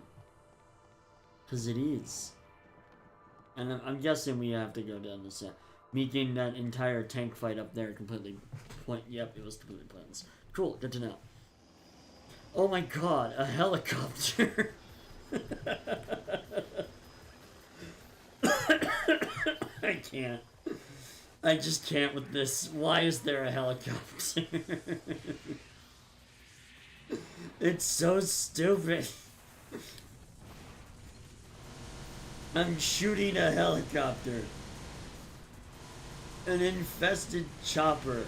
Because it is. And I'm guessing we have to go down this set. Making that entire tank fight up there completely yep, it was completely pointless. Cool, good to know. Oh my god, a helicopter! I can't. I just can't with this. Why is there a helicopter? It's so stupid. I'm shooting a helicopter. An infested chopper.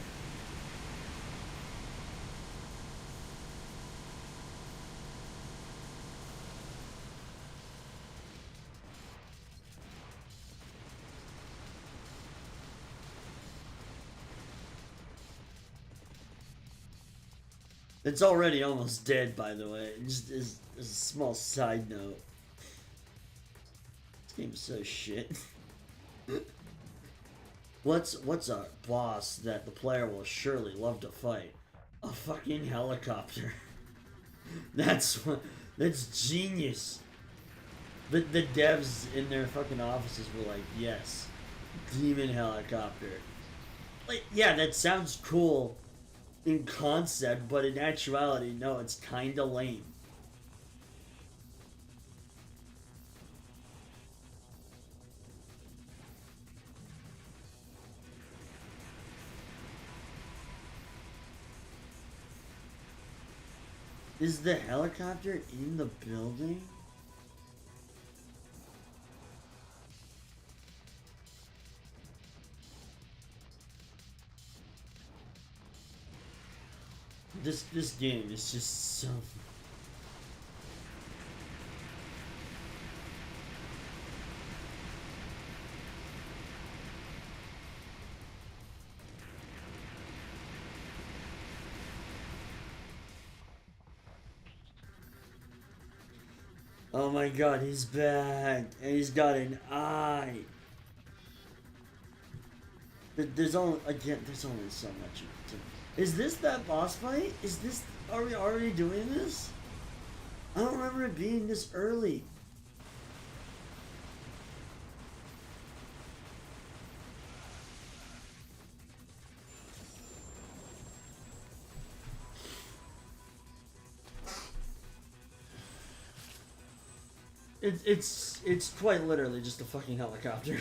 It's already almost dead, by the way. Just as a small side note. This game's so shit. What's a boss that the player will surely love to fight? A fucking helicopter. That's genius. The devs in their fucking offices were like, yes, demon helicopter. Like, yeah, that sounds cool in concept, but in actuality, no, it's kinda lame. Is the helicopter in the building? This game is just so. Oh my god, he's back, and he's got an eye. There's only so much. Is this that boss fight? Is this? Are we already doing this? I don't remember it being this early. It's quite literally just a fucking helicopter.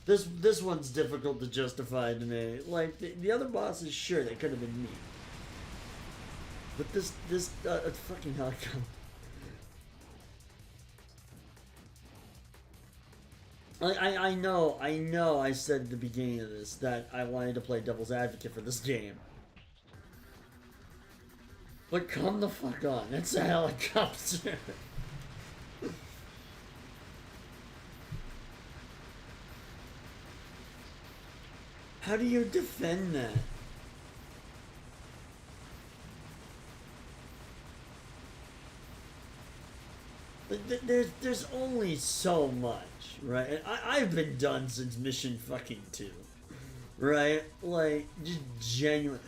This one's difficult to justify to me. Like the other bosses, sure, they could have been neat, but this fucking helicopter. I know I said at the beginning of this that I wanted to play devil's advocate for this game. But come the fuck on, it's a helicopter. How do you defend that? There's only so much, right? And I've been done since mission fucking 2. Right? Like, just genuine.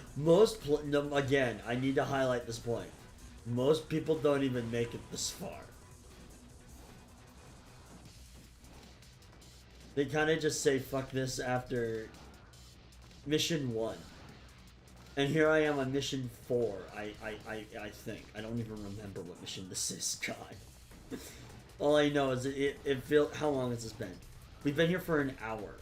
Again, I need to highlight this point. Most people don't even make it this far. They kind of just say fuck this after mission 1. And here I am on mission 4, I think. I don't even remember what mission this is, God. All I know is it feels... How long has this been? We've been here for an hour.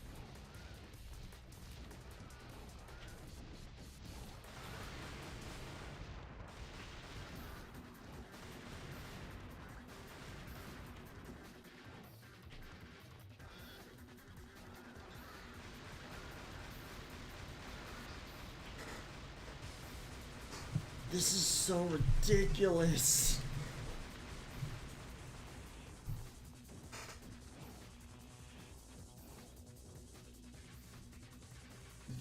This is so ridiculous.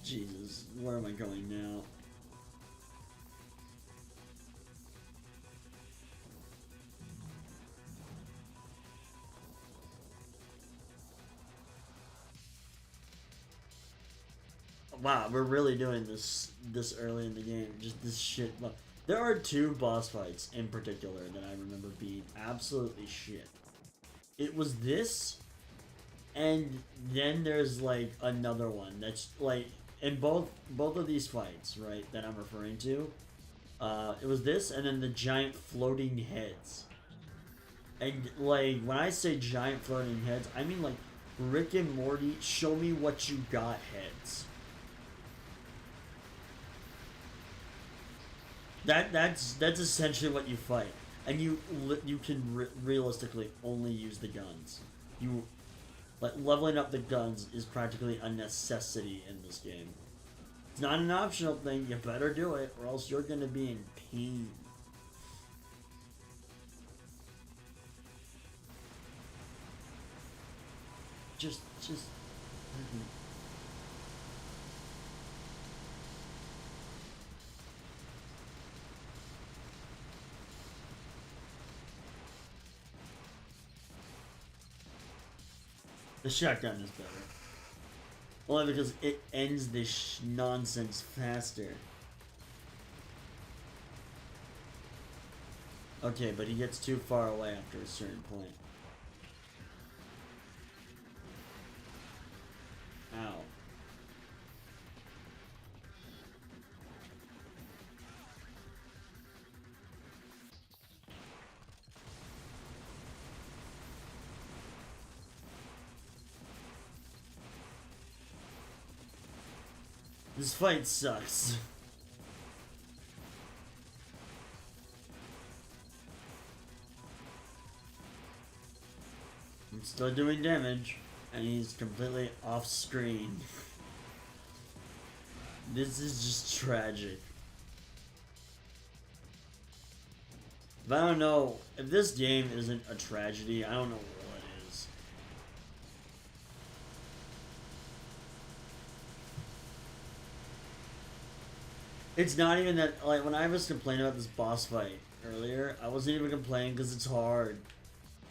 Jesus, where am I going now? Wow, we're really doing this early in the game. Just this shit. Look, there are 2 boss fights in particular that I remember being absolutely shit. It was this, and then there's like another one that's like in both of these fights, right? That I'm referring to. It was this, and then the giant floating heads. And like when I say giant floating heads, I mean like Rick and Morty, show me what you got heads. That's essentially what you fight, and you can realistically only use the guns. Like leveling up the guns is practically a necessity in this game. It's not an optional thing. You better do it, or else you're gonna be in pain. Just The shotgun is better. Only because it ends this nonsense faster. Okay, but he gets too far away after a certain point. Ow. This fight sucks. I'm still doing damage, and he's completely off screen. This is just tragic. But I don't know, if this game isn't a tragedy, I don't know what is. It's not even that, like, when I was complaining about this boss fight earlier, I wasn't even complaining because it's hard.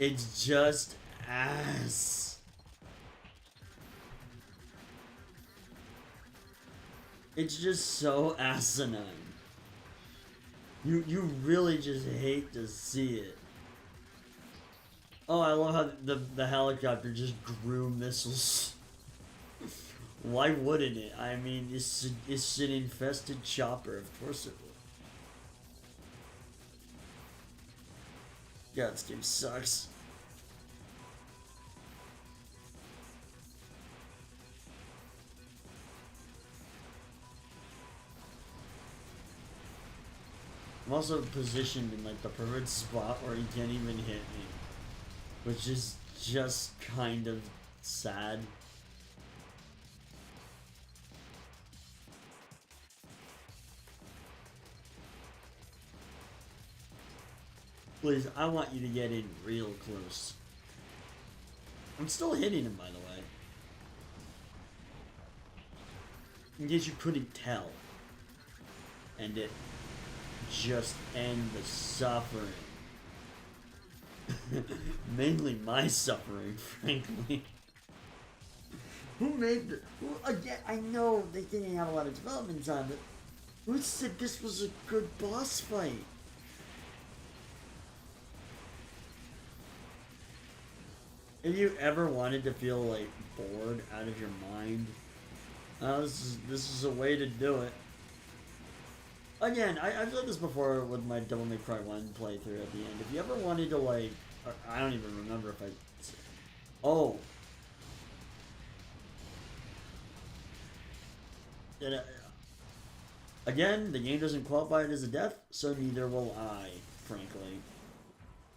It's just ass. It's just so asinine. You really just hate to see it. Oh, I love how the helicopter just grew missiles. Why wouldn't it? I mean, it's an infested chopper. Of course it would. God, this game sucks. I'm also positioned in like the perfect spot where he can't even hit me, which is just kind of sad. Please, I want you to get in real close. I'm still hitting him, by the way. In case you couldn't tell. And it just end the suffering. Mainly my suffering, frankly. Who made the... Who, again, I know they didn't have a lot of development time, but... Who said this was a good boss fight? If you ever wanted to feel, like, bored out of your mind, this is a way to do it. Again, I've said this before with my Devil May Cry 1 playthrough at the end. If you ever wanted to, like... I don't even remember if I... Oh! Again, the game doesn't qualify it as a death, so neither will I, frankly.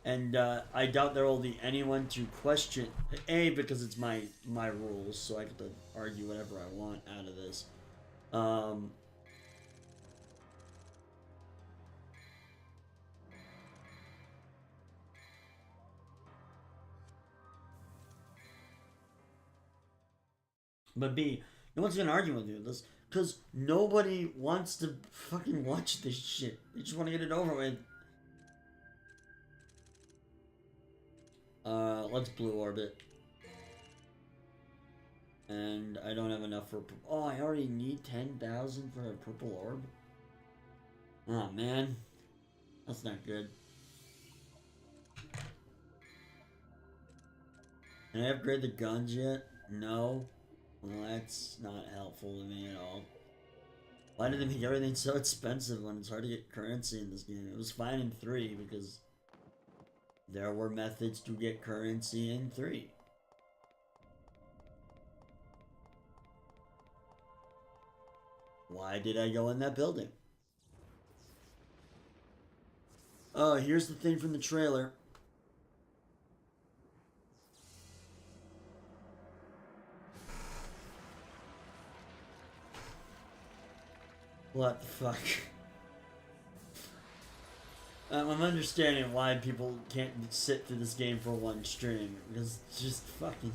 And I doubt there will be anyone to question... A, because it's my rules, so I get to argue whatever I want out of this. But B, no one's gonna argue with me with this, because nobody wants to fucking watch this shit. They just want to get it over with. Let's blue orbit. And I don't have enough for... Oh, I already need 10,000 for a purple orb? Oh, man. That's not good. Can I upgrade the guns yet? No. Well, that's not helpful to me at all. Why did they make everything so expensive when it's hard to get currency in this game? It was fine in 3 because there were methods to get currency in 3. Why did I go in that building? Oh, here's the thing from the trailer. What the fuck? I'm understanding why people can't sit through this game for one stream, because it's just fucking...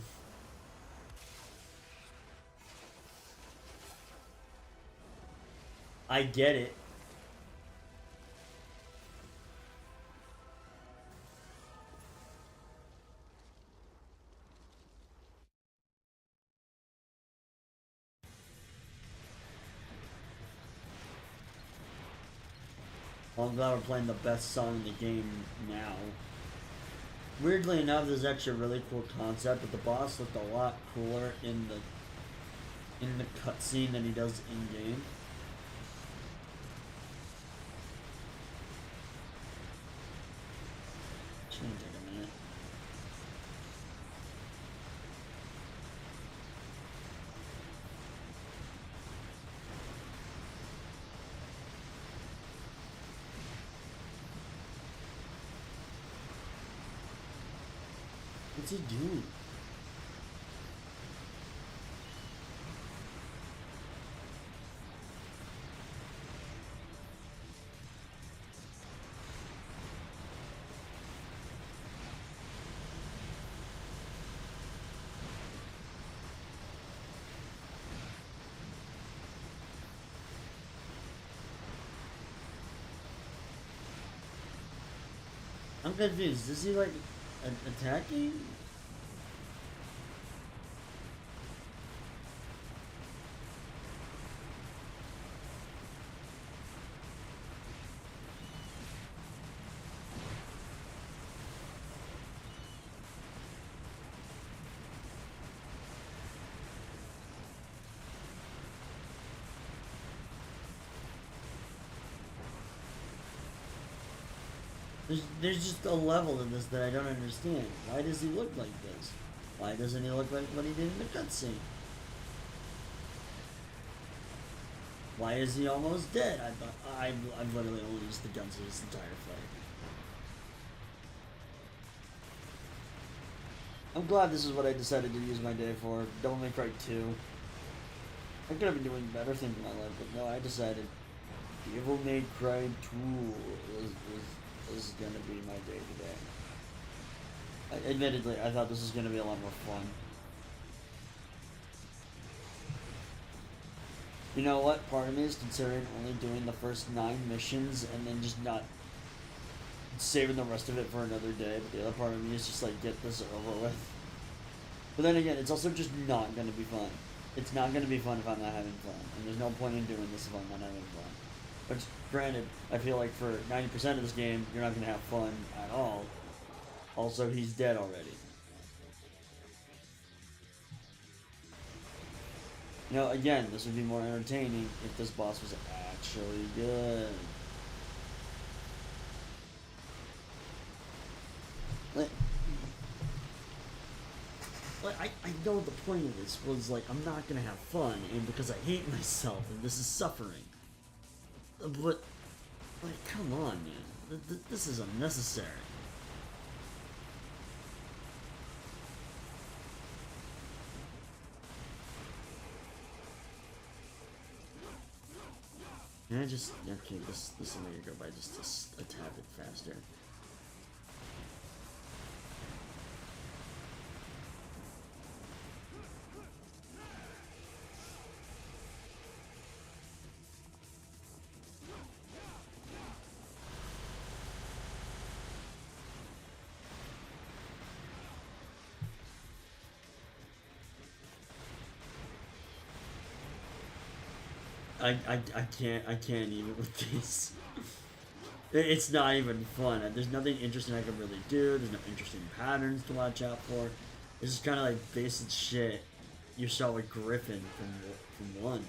I get it. Well, I'm glad we're playing the best song in the game now. Weirdly enough, this is actually a really cool concept, but the boss looked a lot cooler in the cutscene than he does in game. It's gonna take a minute. What's he doing? I'm confused. Is he like attacking? There's just a level in this that I don't understand. Why does he look like this? Why doesn't he look like what he did in the cutscene? Why is he almost dead? I've literally only used the guns in this entire fight. I'm glad this is what I decided to use my day for. Devil May Cry 2. I could have been doing better things in my life, but no, I decided Devil May Cry 2 is gonna be my day today. Admittedly, I thought this was gonna be a lot more fun. You know what? Part of me is considering only doing the first 9 missions and then just not saving the rest of it for another day. But the other part of me is just like, get this over with. But then again, it's also just not gonna be fun. It's not gonna be fun if I'm not having fun. And there's no point in doing this if I'm not having fun. Which, granted, I feel like for 90% of this game, you're not gonna have fun at all. Also, he's dead already. You know, again, this would be more entertaining if this boss was actually good. I know the point of this was like, I'm not gonna have fun, and because I hate myself, and this is suffering. But, like, come on, man. This is unnecessary. Can I just, okay, this will make it go by just a tad bit faster. I can't even with these. It's not even fun. There's nothing interesting I can really do. There's no interesting patterns to watch out for. It's just kind of like basic shit you saw with Griffin from 1.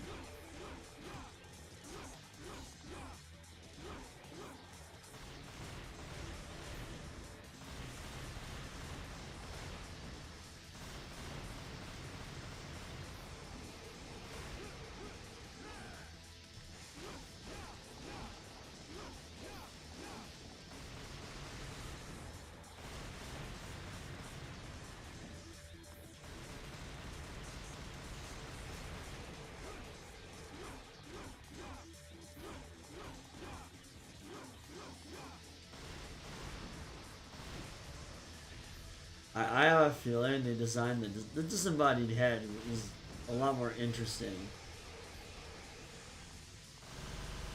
I have a feeling they designed the disembodied head is a lot more interesting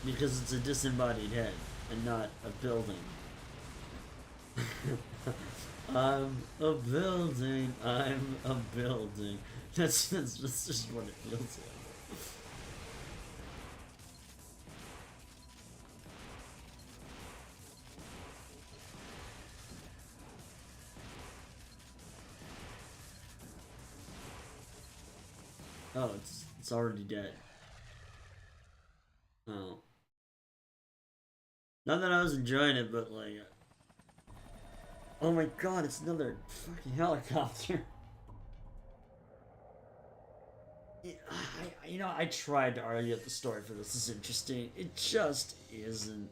because it's a disembodied head and not a building. I'm a building. I'm a building. That's just what it feels like. Oh, it's already dead. Oh. Not that I was enjoying it, but like, oh my god, it's another fucking helicopter. I tried to argue that the story for this is interesting. It just isn't.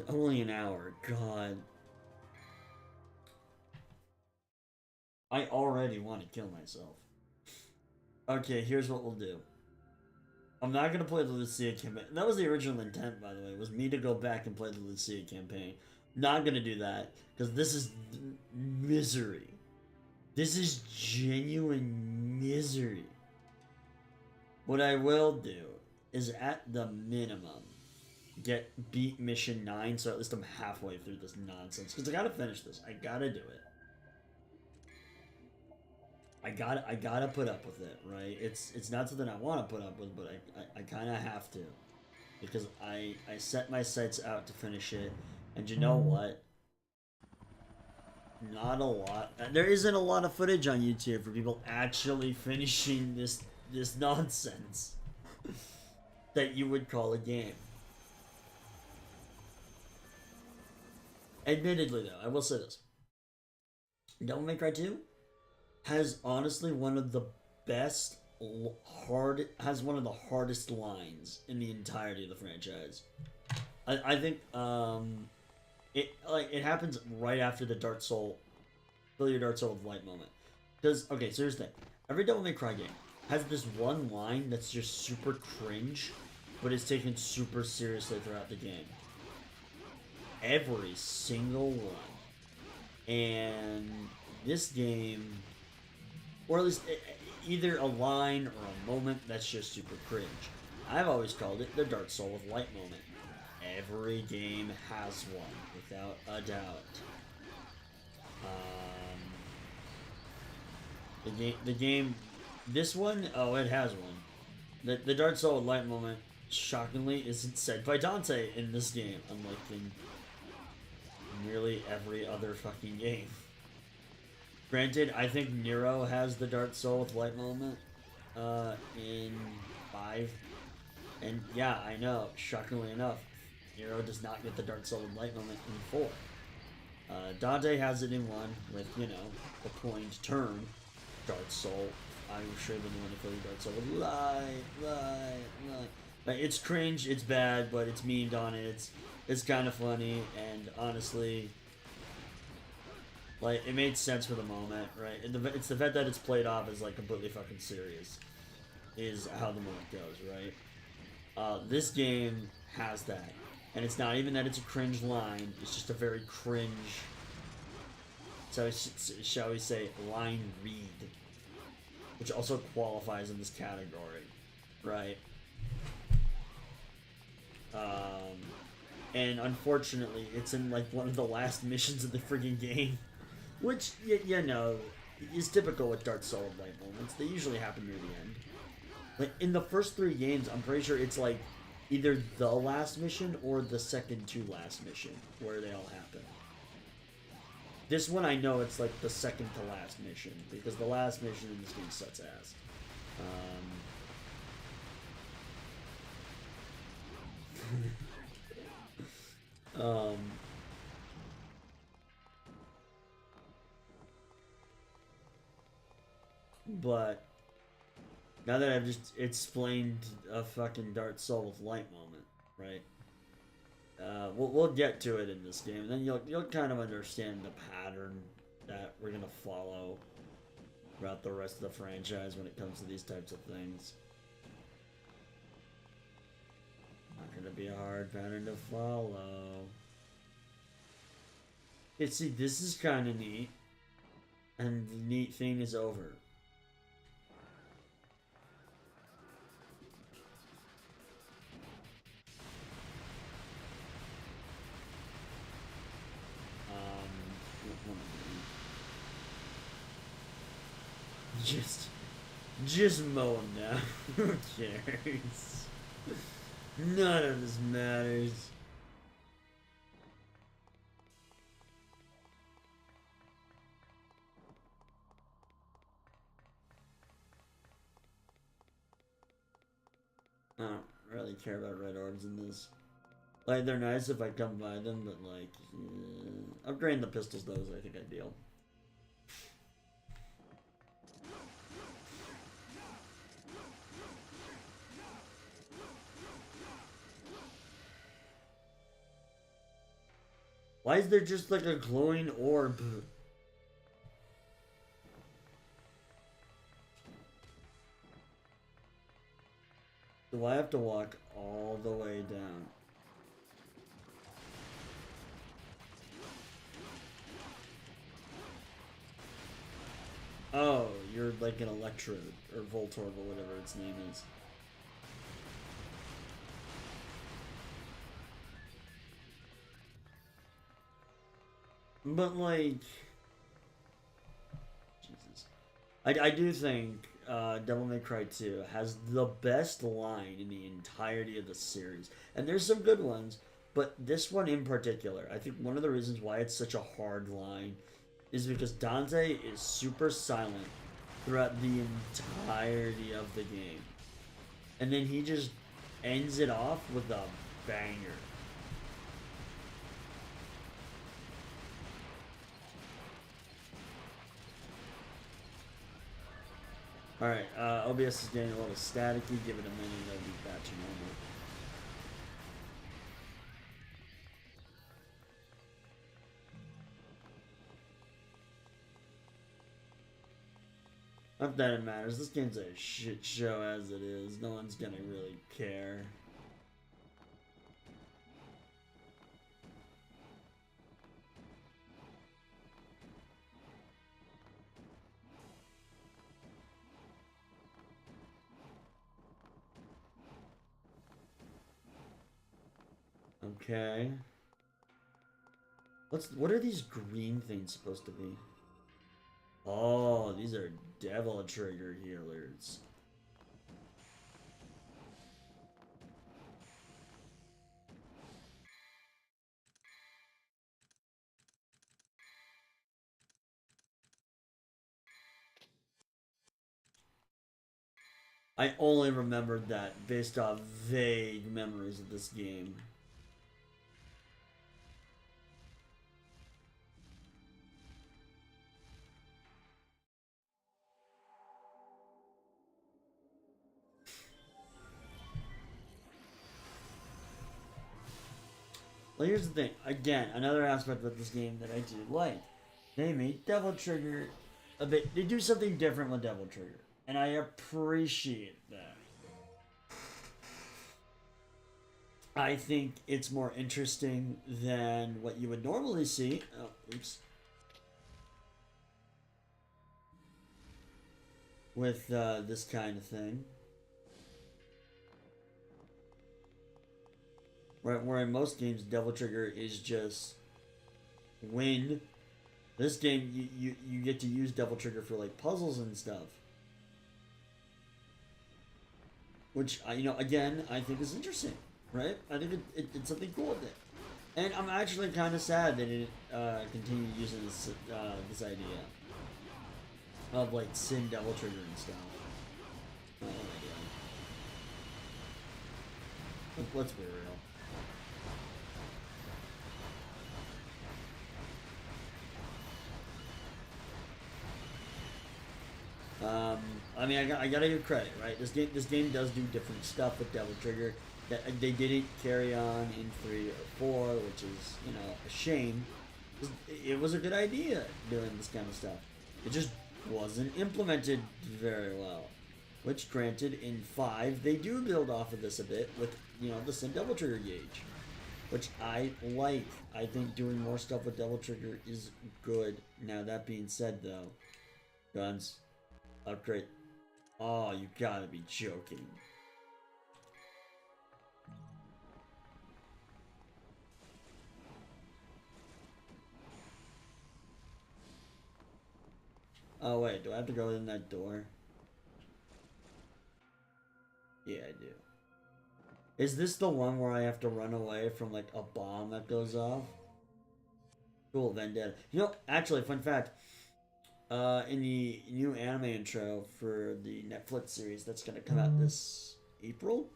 Only an hour. God. I already want to kill myself. Okay, here's what we'll do. I'm not gonna play the Lucia campaign. That was the original intent, by the way, was me to go back and play the Lucia campaign. Not gonna do that, because this is misery. This is genuine misery. What I will do is, at the minimum, beat mission 9, so at least I'm halfway through this nonsense. Because I gotta finish this. I gotta do it. I gotta put up with it, right? It's not something I want to put up with, but I kind of have to, because I set my sights out to finish it, and you know what? Not a lot. There isn't a lot of footage on YouTube for people actually finishing this nonsense that you would call a game. Admittedly, though, I will say this: Devil May Cry 2 has honestly one of the best has one of the hardest lines in the entirety of the franchise. I think it happens right after the Dark Soul, fill your Dark Soul with light moment. Because okay, so here's the thing: every Devil May Cry game has this one line that's just super cringe, but it's taken super seriously throughout the game. Every single one, and this game, or at least either a line or a moment that's just super cringe. I've always called it the Dark Soul with light moment. Every game has one, without a doubt. The game, this one, oh, it has one. The Dark Soul with light moment, shockingly, isn't said by Dante in this game, unlike in nearly every other fucking game. Granted, I think Nero has the Dark Soul with light moment in 5. And yeah, I know, shockingly enough, Nero does not get the Dark Soul with light moment in 4. Dante has it in 1 with, the coined term, Dark Soul. I'm sure the one to kill the Dark Soul with light. But it's cringe, it's bad, but it's memed on it. It's kind of funny, and honestly, like, it made sense for the moment, right? And it's the fact that it's played off as, like, completely fucking serious is how the moment goes, right? This game has that. And it's not even that it's a cringe line, it's just a very cringe, so shall we say, line read. Which also qualifies in this category, right? And unfortunately, it's in, like, one of the last missions of the friggin' game. Which, is typical with Dark Soul and light moments. They usually happen near the end. Like, in the first 3 games, I'm pretty sure it's, like, either the last mission or the second to last mission where they all happen. This one, I know it's, like, the second to last mission, because the last mission in this game sucks ass. But now that I've just explained a fucking Dark Soul with light moment, right? We'll get to it in this game, and then you'll kind of understand the pattern that we're gonna follow throughout the rest of the franchise when it comes to these types of things. Not gonna be a hard pattern to follow. See, this is kind of neat, and the neat thing is over. Just mow him now. Who cares? None of this matters. I don't really care about red orbs in this. Like, they're nice if I come by them, but like, upgrading the pistols though is I think ideal. Why is there just like a glowing orb? Do I have to walk all the way down? Oh, you're like an Electrode, or Voltorb, or whatever its name is. But like... Jesus. I do think Devil May Cry 2 has the best line in the entirety of the series. And there's some good ones, but this one in particular, I think one of the reasons why it's such a hard line is because Dante is super silent throughout the entirety of the game. And then he just ends it off with a banger. Alright, OBS is getting a little staticky. Give it a minute, it'll be back to normal. Not that it matters. This game's a shit show as it is. No one's gonna really care. Okay. What are these green things supposed to be? Oh, these are Devil Trigger healers. I only remembered that based off vague memories of this game. Well, here's the thing. Again, another aspect of this game that I do like. They made Devil Trigger a bit. They do something different with Devil Trigger, and I appreciate that. I think it's more interesting than what you would normally see. Oh, oops. With this kind of thing. Right, where in most games, Devil Trigger is just win. This game, you get to use Devil Trigger for like puzzles and stuff. Which, again, I think is interesting, right? I think it's something cool with it. And I'm actually kind of sad that it continued using this idea of like Sin Devil Trigger and stuff. Let's be real. I mean, I gotta give credit, right? This game does do different stuff with Devil Trigger that they didn't carry on in 3 or 4, which is, a shame. It was a good idea doing this kind of stuff. It just wasn't implemented very well. Which, granted, in 5, they do build off of this a bit with, the Sin Devil Trigger gauge. Which I like. I think doing more stuff with Devil Trigger is good. Now, that being said, though, guns, upgrade. Oh, you gotta be joking. Oh, wait, do I have to go in that door? Yeah, I do. Is this the one where I have to run away from like a bomb that goes off? Cool, Vendetta. You know, actually, fun fact. In the new anime intro for the Netflix series that's gonna come out this April,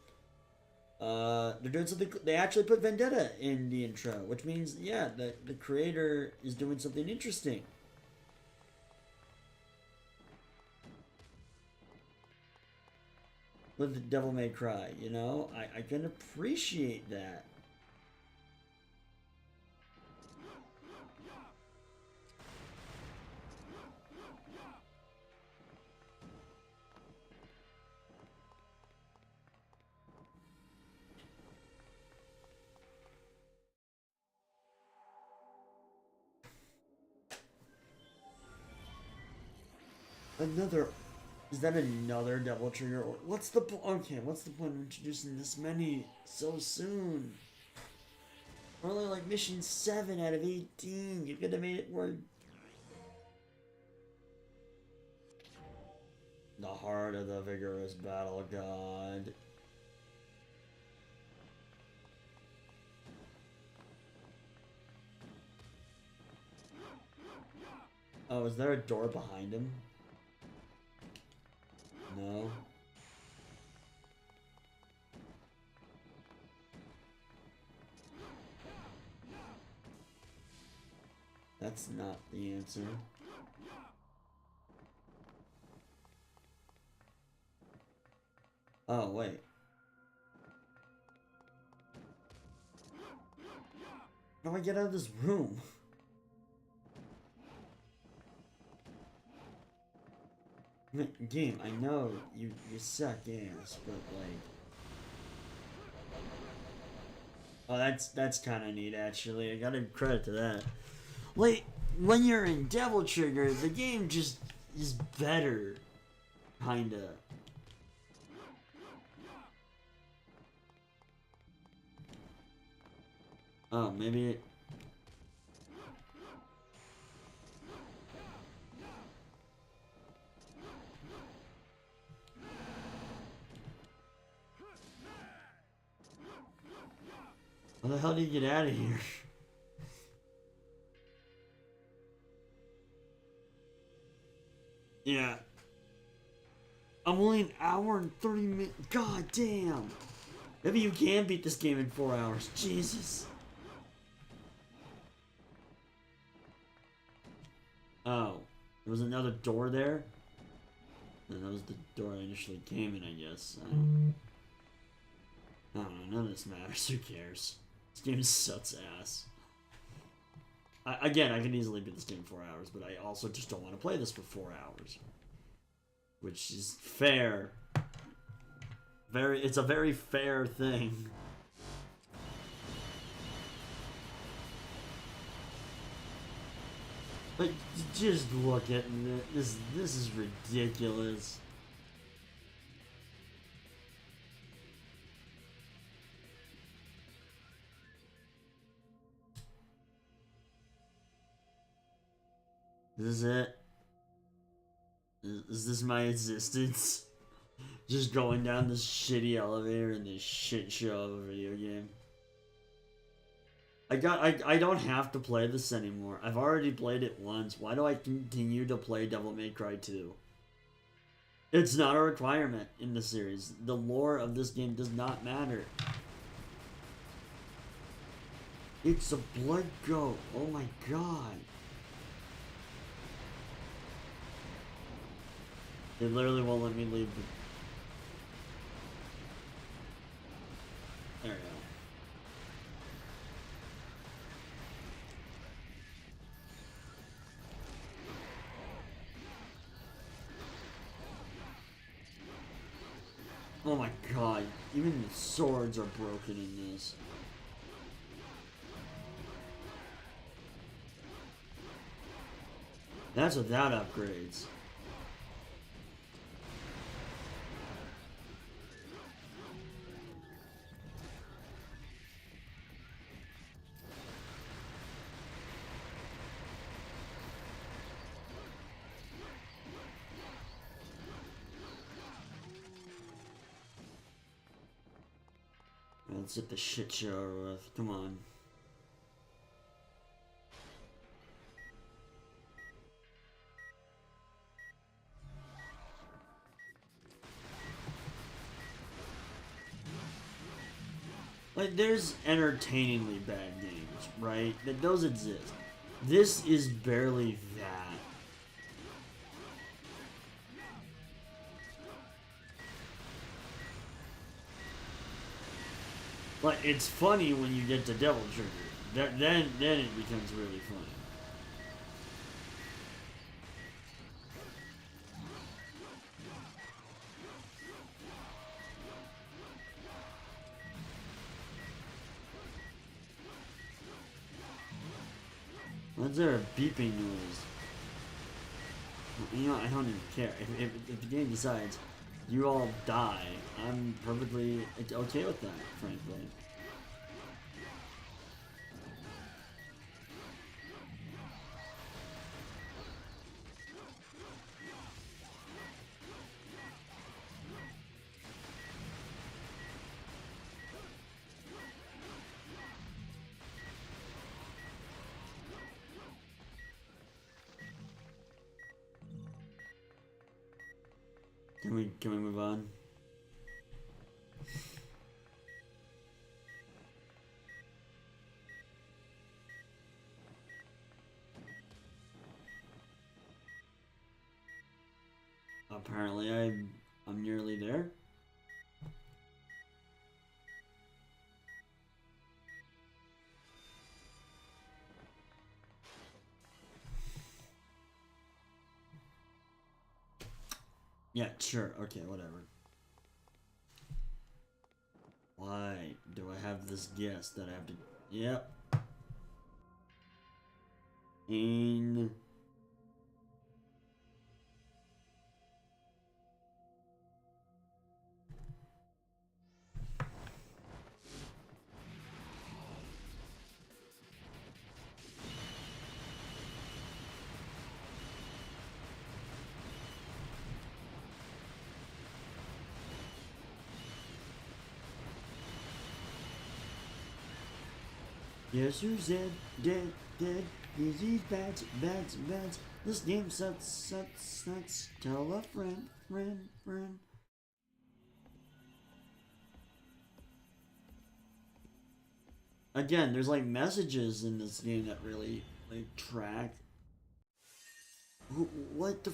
they're doing something. They actually put Vendetta in the intro, which means yeah, the creator is doing something interesting. With the Devil May Cry, you know, I can appreciate that. Another. Is that another Devil Trigger? Or what's the okay? What's the point of introducing this many so soon? We're only like mission 7 out of 18. You could have made it more. The heart of the vigorous battle god. Oh, is there a door behind him? No. That's not the answer. Oh, wait. How do I get out of this room? Game, I know you suck ass, but like, oh, that's kind of neat actually. I gotta give credit to that. Like when you're in Devil Trigger, the game just is better, kinda. Oh, maybe it. How the hell do you get out of here? Yeah. I'm only an hour and 30 minutes. God damn. Maybe you can beat this game in 4 hours. Jesus. Oh. There was another door there? And that was the door I initially came in, I guess. I don't know. None of this matters. Who cares? This game sucks ass. Again, I can easily beat this game in 4 hours, but I also just don't want to play this for 4 hours. Which is fair. It's a very fair thing. But just look at this. This is ridiculous. This is it. Is this my existence? Just going down this shitty elevator in this shit show of a video game. I don't have to play this anymore. I've already played it once. Why do I continue to play Devil May Cry 2? It's not a requirement in the series. The lore of this game does not matter. It's a blood goat. Oh my god. It literally won't let me leave the... There we go. Oh my god, even the swords are broken in this. That's without upgrades. Let's get the shit show over with. Come on. Like, there's entertainingly bad games, right? That those exist. This is barely that. Like, it's funny when you get to Devil Trigger. Then it becomes really funny. Why's there a beeping noise? You know, I don't even care. If the game decides you all die, I'm perfectly okay with that, frankly. Can we move on? Apparently I'm nearly there. Yeah, sure. Okay, whatever. Why do I have this guess that I have to... Yep. In... Yes, who's dead, dead, dead. These bats, bats, bats. This game sucks. Tell a friend, friend. Again, there's like messages in this game that really like track. What the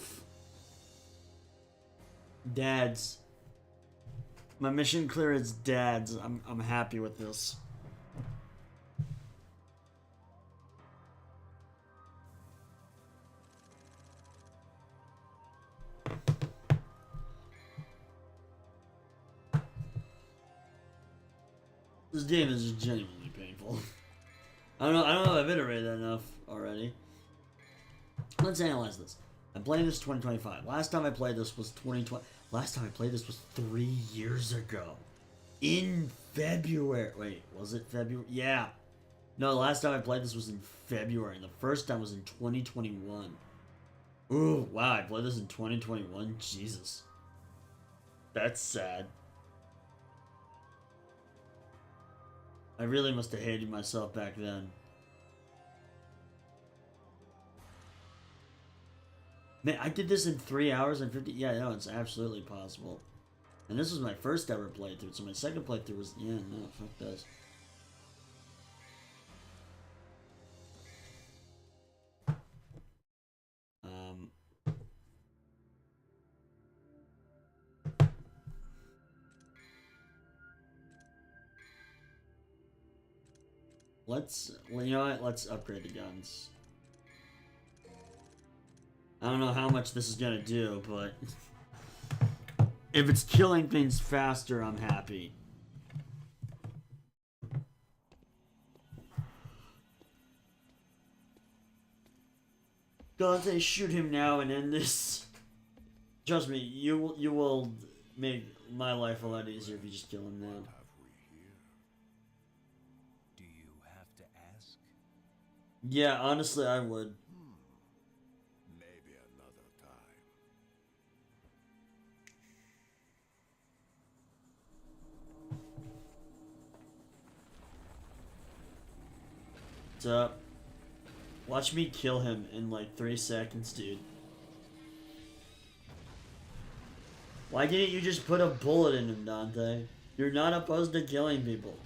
Dads. My mission clear is dads. I'm happy with this. This game is genuinely painful. I don't know if I've iterated that enough already. Let's analyze this. I'm playing this 2025. Last time I played this was 2020. Last time I played this was 3 years ago. In February. Wait, was it February? Yeah. No, the last time I played this was in February. And the first time was in 2021. Ooh, wow, I played this in 2021? Jesus. That's sad. I really must have hated myself back then. Man, I did this in 3 hours and 50... Yeah, no, it's absolutely possible. And this was my first ever playthrough, so my second playthrough was... Yeah, no, fuck this. Well, you know what? Let's upgrade the guns. I don't know how much this is gonna do, but... if it's killing things faster, I'm happy. Don't they shoot him now and end this? Trust me, you will make my life a lot easier if you just kill him now. Do you have to ask? Yeah, honestly, I would. Maybe another time. What's up? Watch me kill him in like 3 seconds, dude. Why didn't you just put a bullet in him, Dante? You're not opposed to killing people.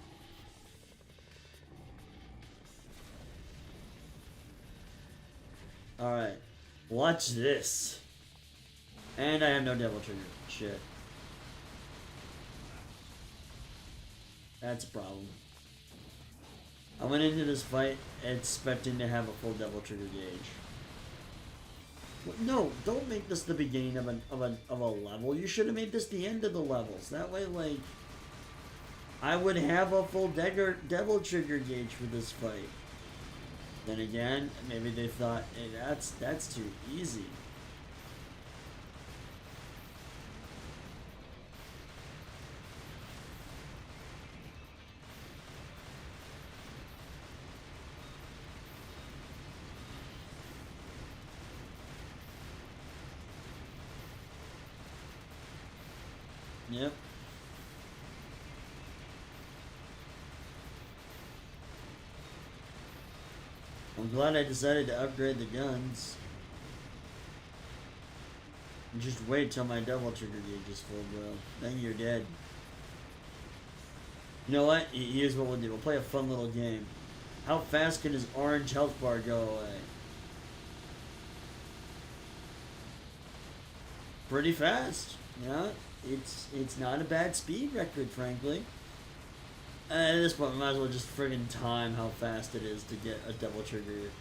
Alright. Watch this. And I have no devil trigger. Shit. That's a problem. I went into this fight expecting to have a full devil trigger gauge. No, don't make this the beginning of a level. You should have made this the end of the levels. That way, like, I would have a full devil trigger gauge for this fight. Then again, maybe they thought, hey, that's too easy. Yep. I'm glad I decided to upgrade the guns. And just wait till my devil trigger gauge is full, bro. Then you're dead. You know what? Here's what we'll do. We'll play a fun little game. How fast can his orange health bar go away? Pretty fast. Yeah. It's not a bad speed record, frankly. At this point, we might as well just friggin' time how fast it is to get a double trigger,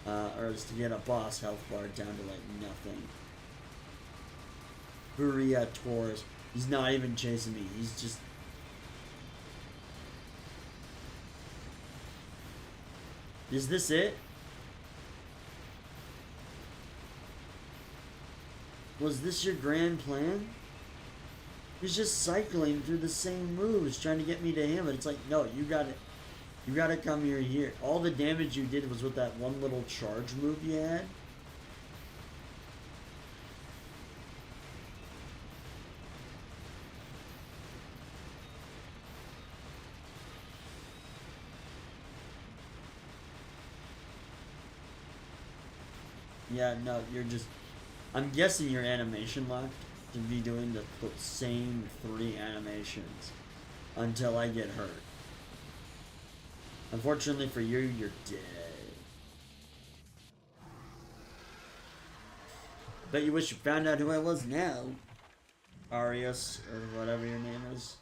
or just to get a boss health bar down to like nothing. Buria Taurus. He's not even chasing me. He's just. Is this it? Was this your grand plan? He's just cycling through the same moves, trying to get me to him, and it's like, no, you gotta come here. All the damage you did was with that one little charge move you had. Yeah, no, you're just. I'm guessing you're animation locked to be doing the same 3 animations until I get hurt. Unfortunately for you, you're dead. Bet you wish you found out who I was now. Arius, or whatever your name is.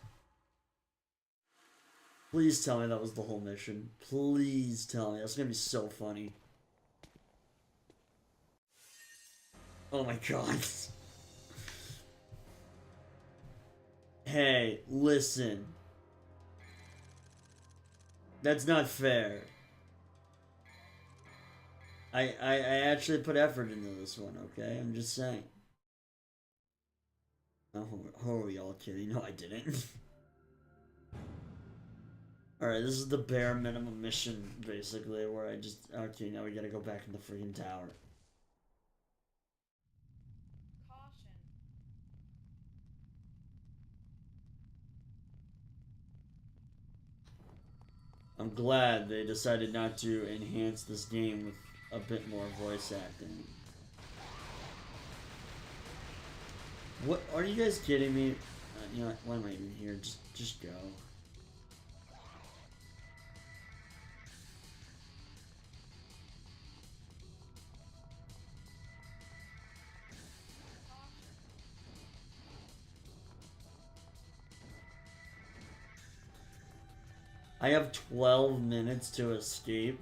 Please tell me that was the whole mission. Please tell me. That's gonna be so funny. Oh my god. Hey, listen. That's not fair. I actually put effort into this one, okay? I'm just saying. Oh, who are we all kidding? No, I didn't. Alright, this is the bare minimum mission, basically, where I just... Okay, now we gotta go back in the freaking tower. I'm glad they decided not to enhance this game with a bit more voice acting. What? Are you guys kidding me? You know what? Why am I even here? Just go. I have 12 minutes to escape.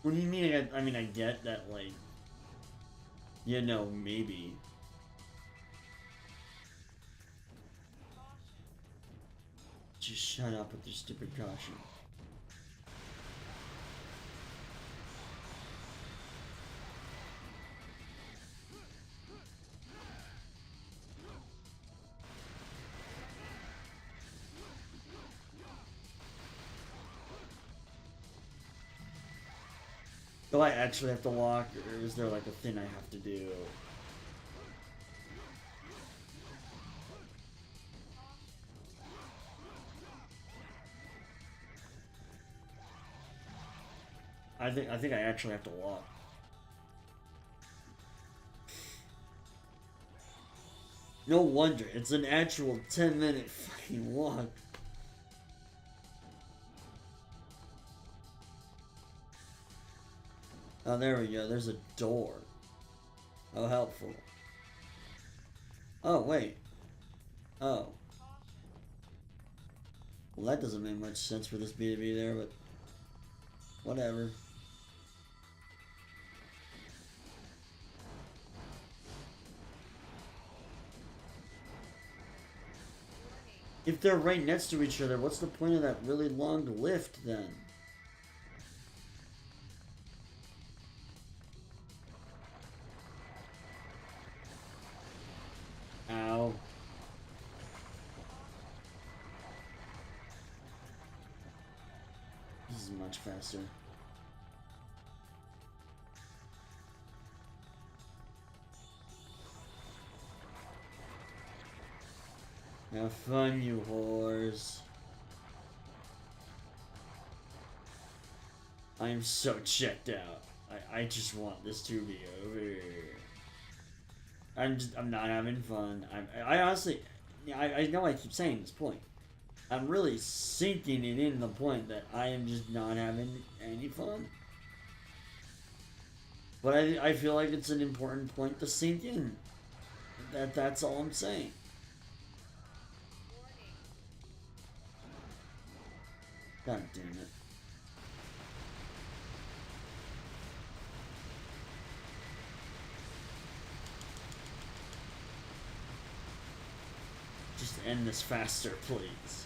What do you mean? I mean, I get that, like, you know, maybe. Just shut up with your stupid caution. Do I actually have to walk, or is there like a thing I have to do? I think I actually have to walk. No wonder, it's an actual 10-minute fucking walk. Oh, there we go, there's a door. Oh, helpful. Oh, wait. Oh. Well, that doesn't make much sense for this bee to be there, but whatever. If they're right next to each other, what's the point of that really long lift then? Ow. This is much faster. Have fun, you whores. I am so checked out. I just want this to be over. I'm not having fun. I honestly, I know I keep saying this point. I'm really sinking it in the point that I am just not having any fun. But I feel like it's an important point to sink in. That's all I'm saying. God damn it. Just end this faster, please.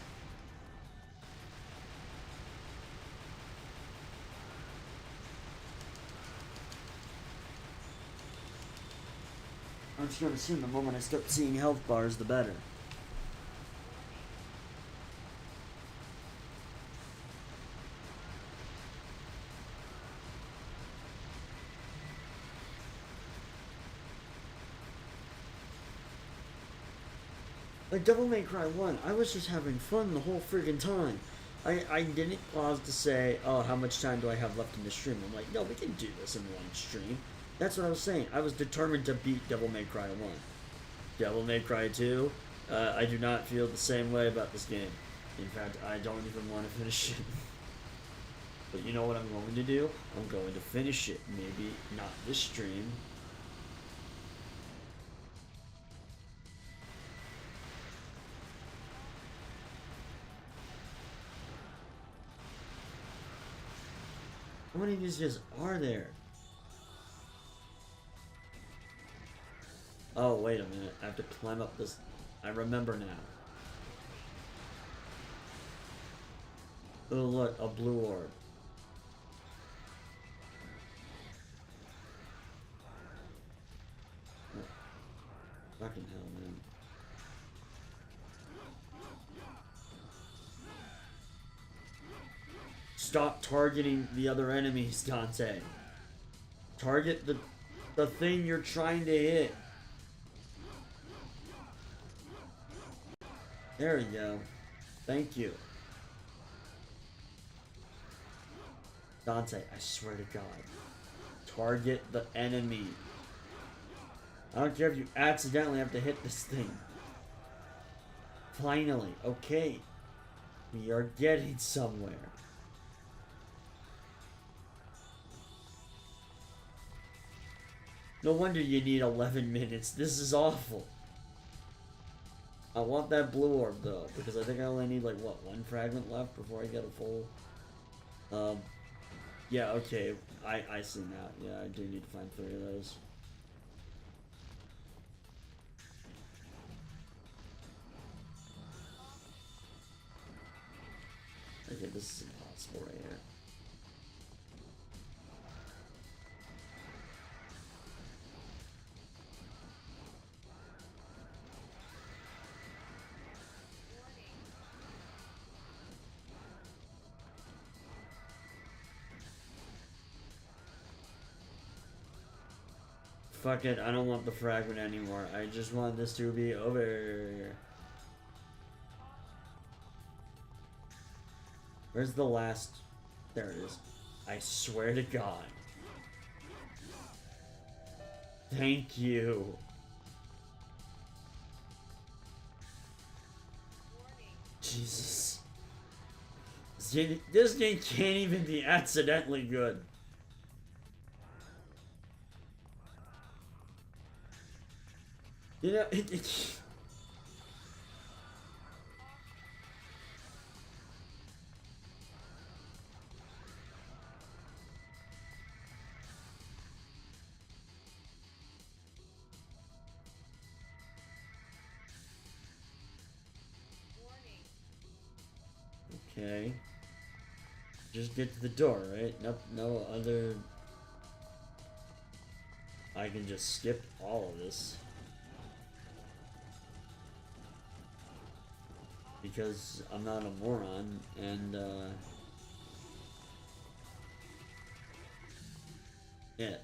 I'm just gonna assume the moment I start seeing health bars, the better. Like Devil May Cry 1, I was just having fun the whole friggin' time. I didn't pause to say, oh, how much time do I have left in the stream? I'm like, no, we can do this in one stream. That's what I was saying. I was determined to beat Devil May Cry 1. Devil May Cry 2, I do not feel the same way about this game. In fact, I don't even want to finish it. But you know what I'm going to do? I'm going to finish it. Maybe not this stream. How many of these just are there? Oh, wait a minute. I have to climb up this. I remember now. Oh, look, a blue orb. Oh, fucking hell, man. Stop targeting the other enemies, Dante. Target the thing you're trying to hit. There we go. Thank you. Dante, I swear to God. Target the enemy. I don't care if you accidentally have to hit this thing. Finally, okay. We are getting somewhere. No wonder you need 11 minutes. This is awful. I want that blue orb though, because I think I only need like what, one fragment left before I get a full. Yeah, okay. I see now. Yeah, I do need to find 3 of those. Okay, this is impossible right here. Fuck it, I don't want the fragment anymore. I just want this to be over. Where's the last? There it is. I swear to God. Thank you. Jesus. This game can't even be accidentally good. You know, okay. Just get to the door, right? No other... I can just skip all of this. Because I'm not a moron, and, yeah.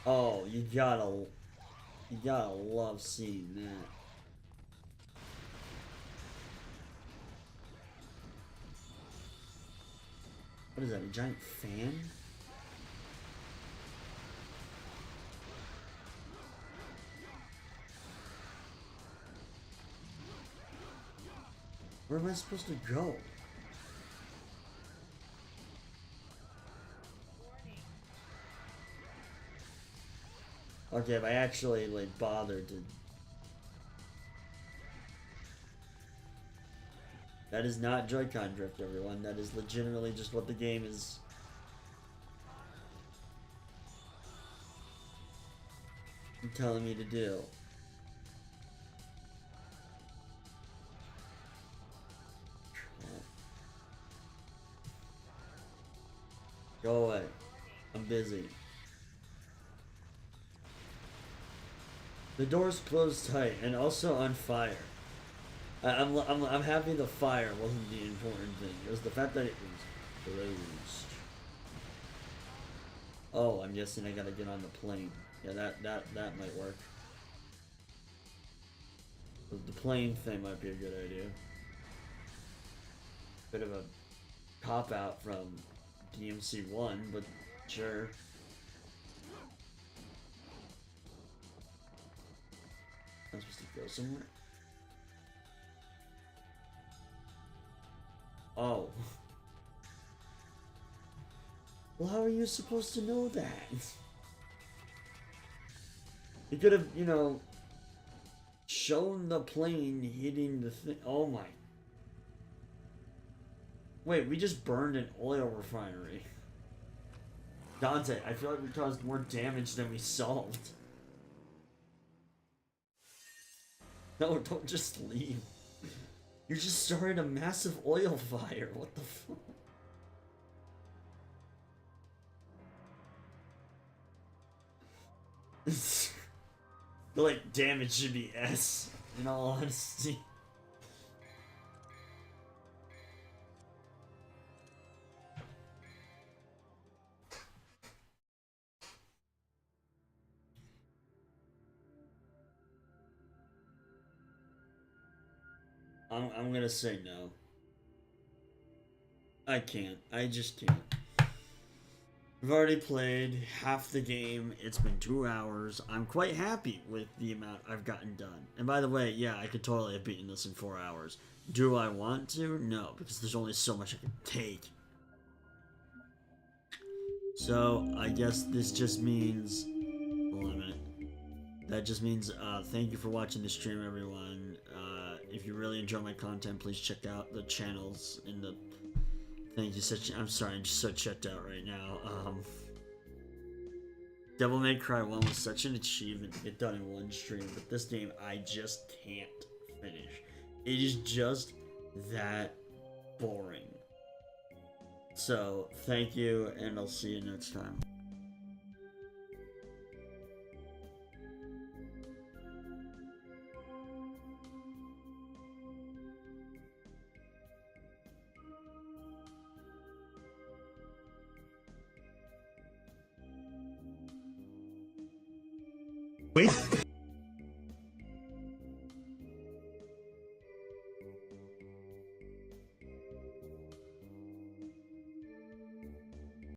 Oh, you gotta love seeing that. What is that, a giant fan? Where am I supposed to go? Okay, if I actually, like, bothered to... That is not Joy-Con drift, everyone. That is legitimately just what the game is... telling me to do. Go away. I'm busy. The door's closed tight and also on fire. I'm happy the fire wasn't the important thing. It was the fact that it was closed. Oh, I'm guessing I gotta get on the plane. Yeah, that might work. The plane thing might be a good idea. Bit of a cop out from DMC 1, but sure. I'm supposed to go somewhere? Oh. Well, how are you supposed to know that? You could have, you know, shown the plane hitting the thing. Oh my. Wait, we just burned an oil refinery. Dante, I feel like we caused more damage than we solved. No, don't just leave. You just started a massive oil fire. What the fuck? The, like, damage should be S, in all honesty. I'm gonna say no. I can't. I just can't. I've already played half the game. It's been 2 hours. I'm quite happy with the amount I've gotten done. And by the way, yeah, I could totally have beaten this in 4 hours. Do I want to? No, because there's only so much I can take. So, I guess this just means... Hold on a minute. That just means, thank you for watching the stream, everyone. If you really enjoy my content, please check out the channels in the... Thank you, I'm sorry, I'm just so checked out right now. Devil May Cry 1 was such an achievement to get done in one stream, but this game I just can't finish. It is just that boring. So, thank you, and I'll see you next time. Wait.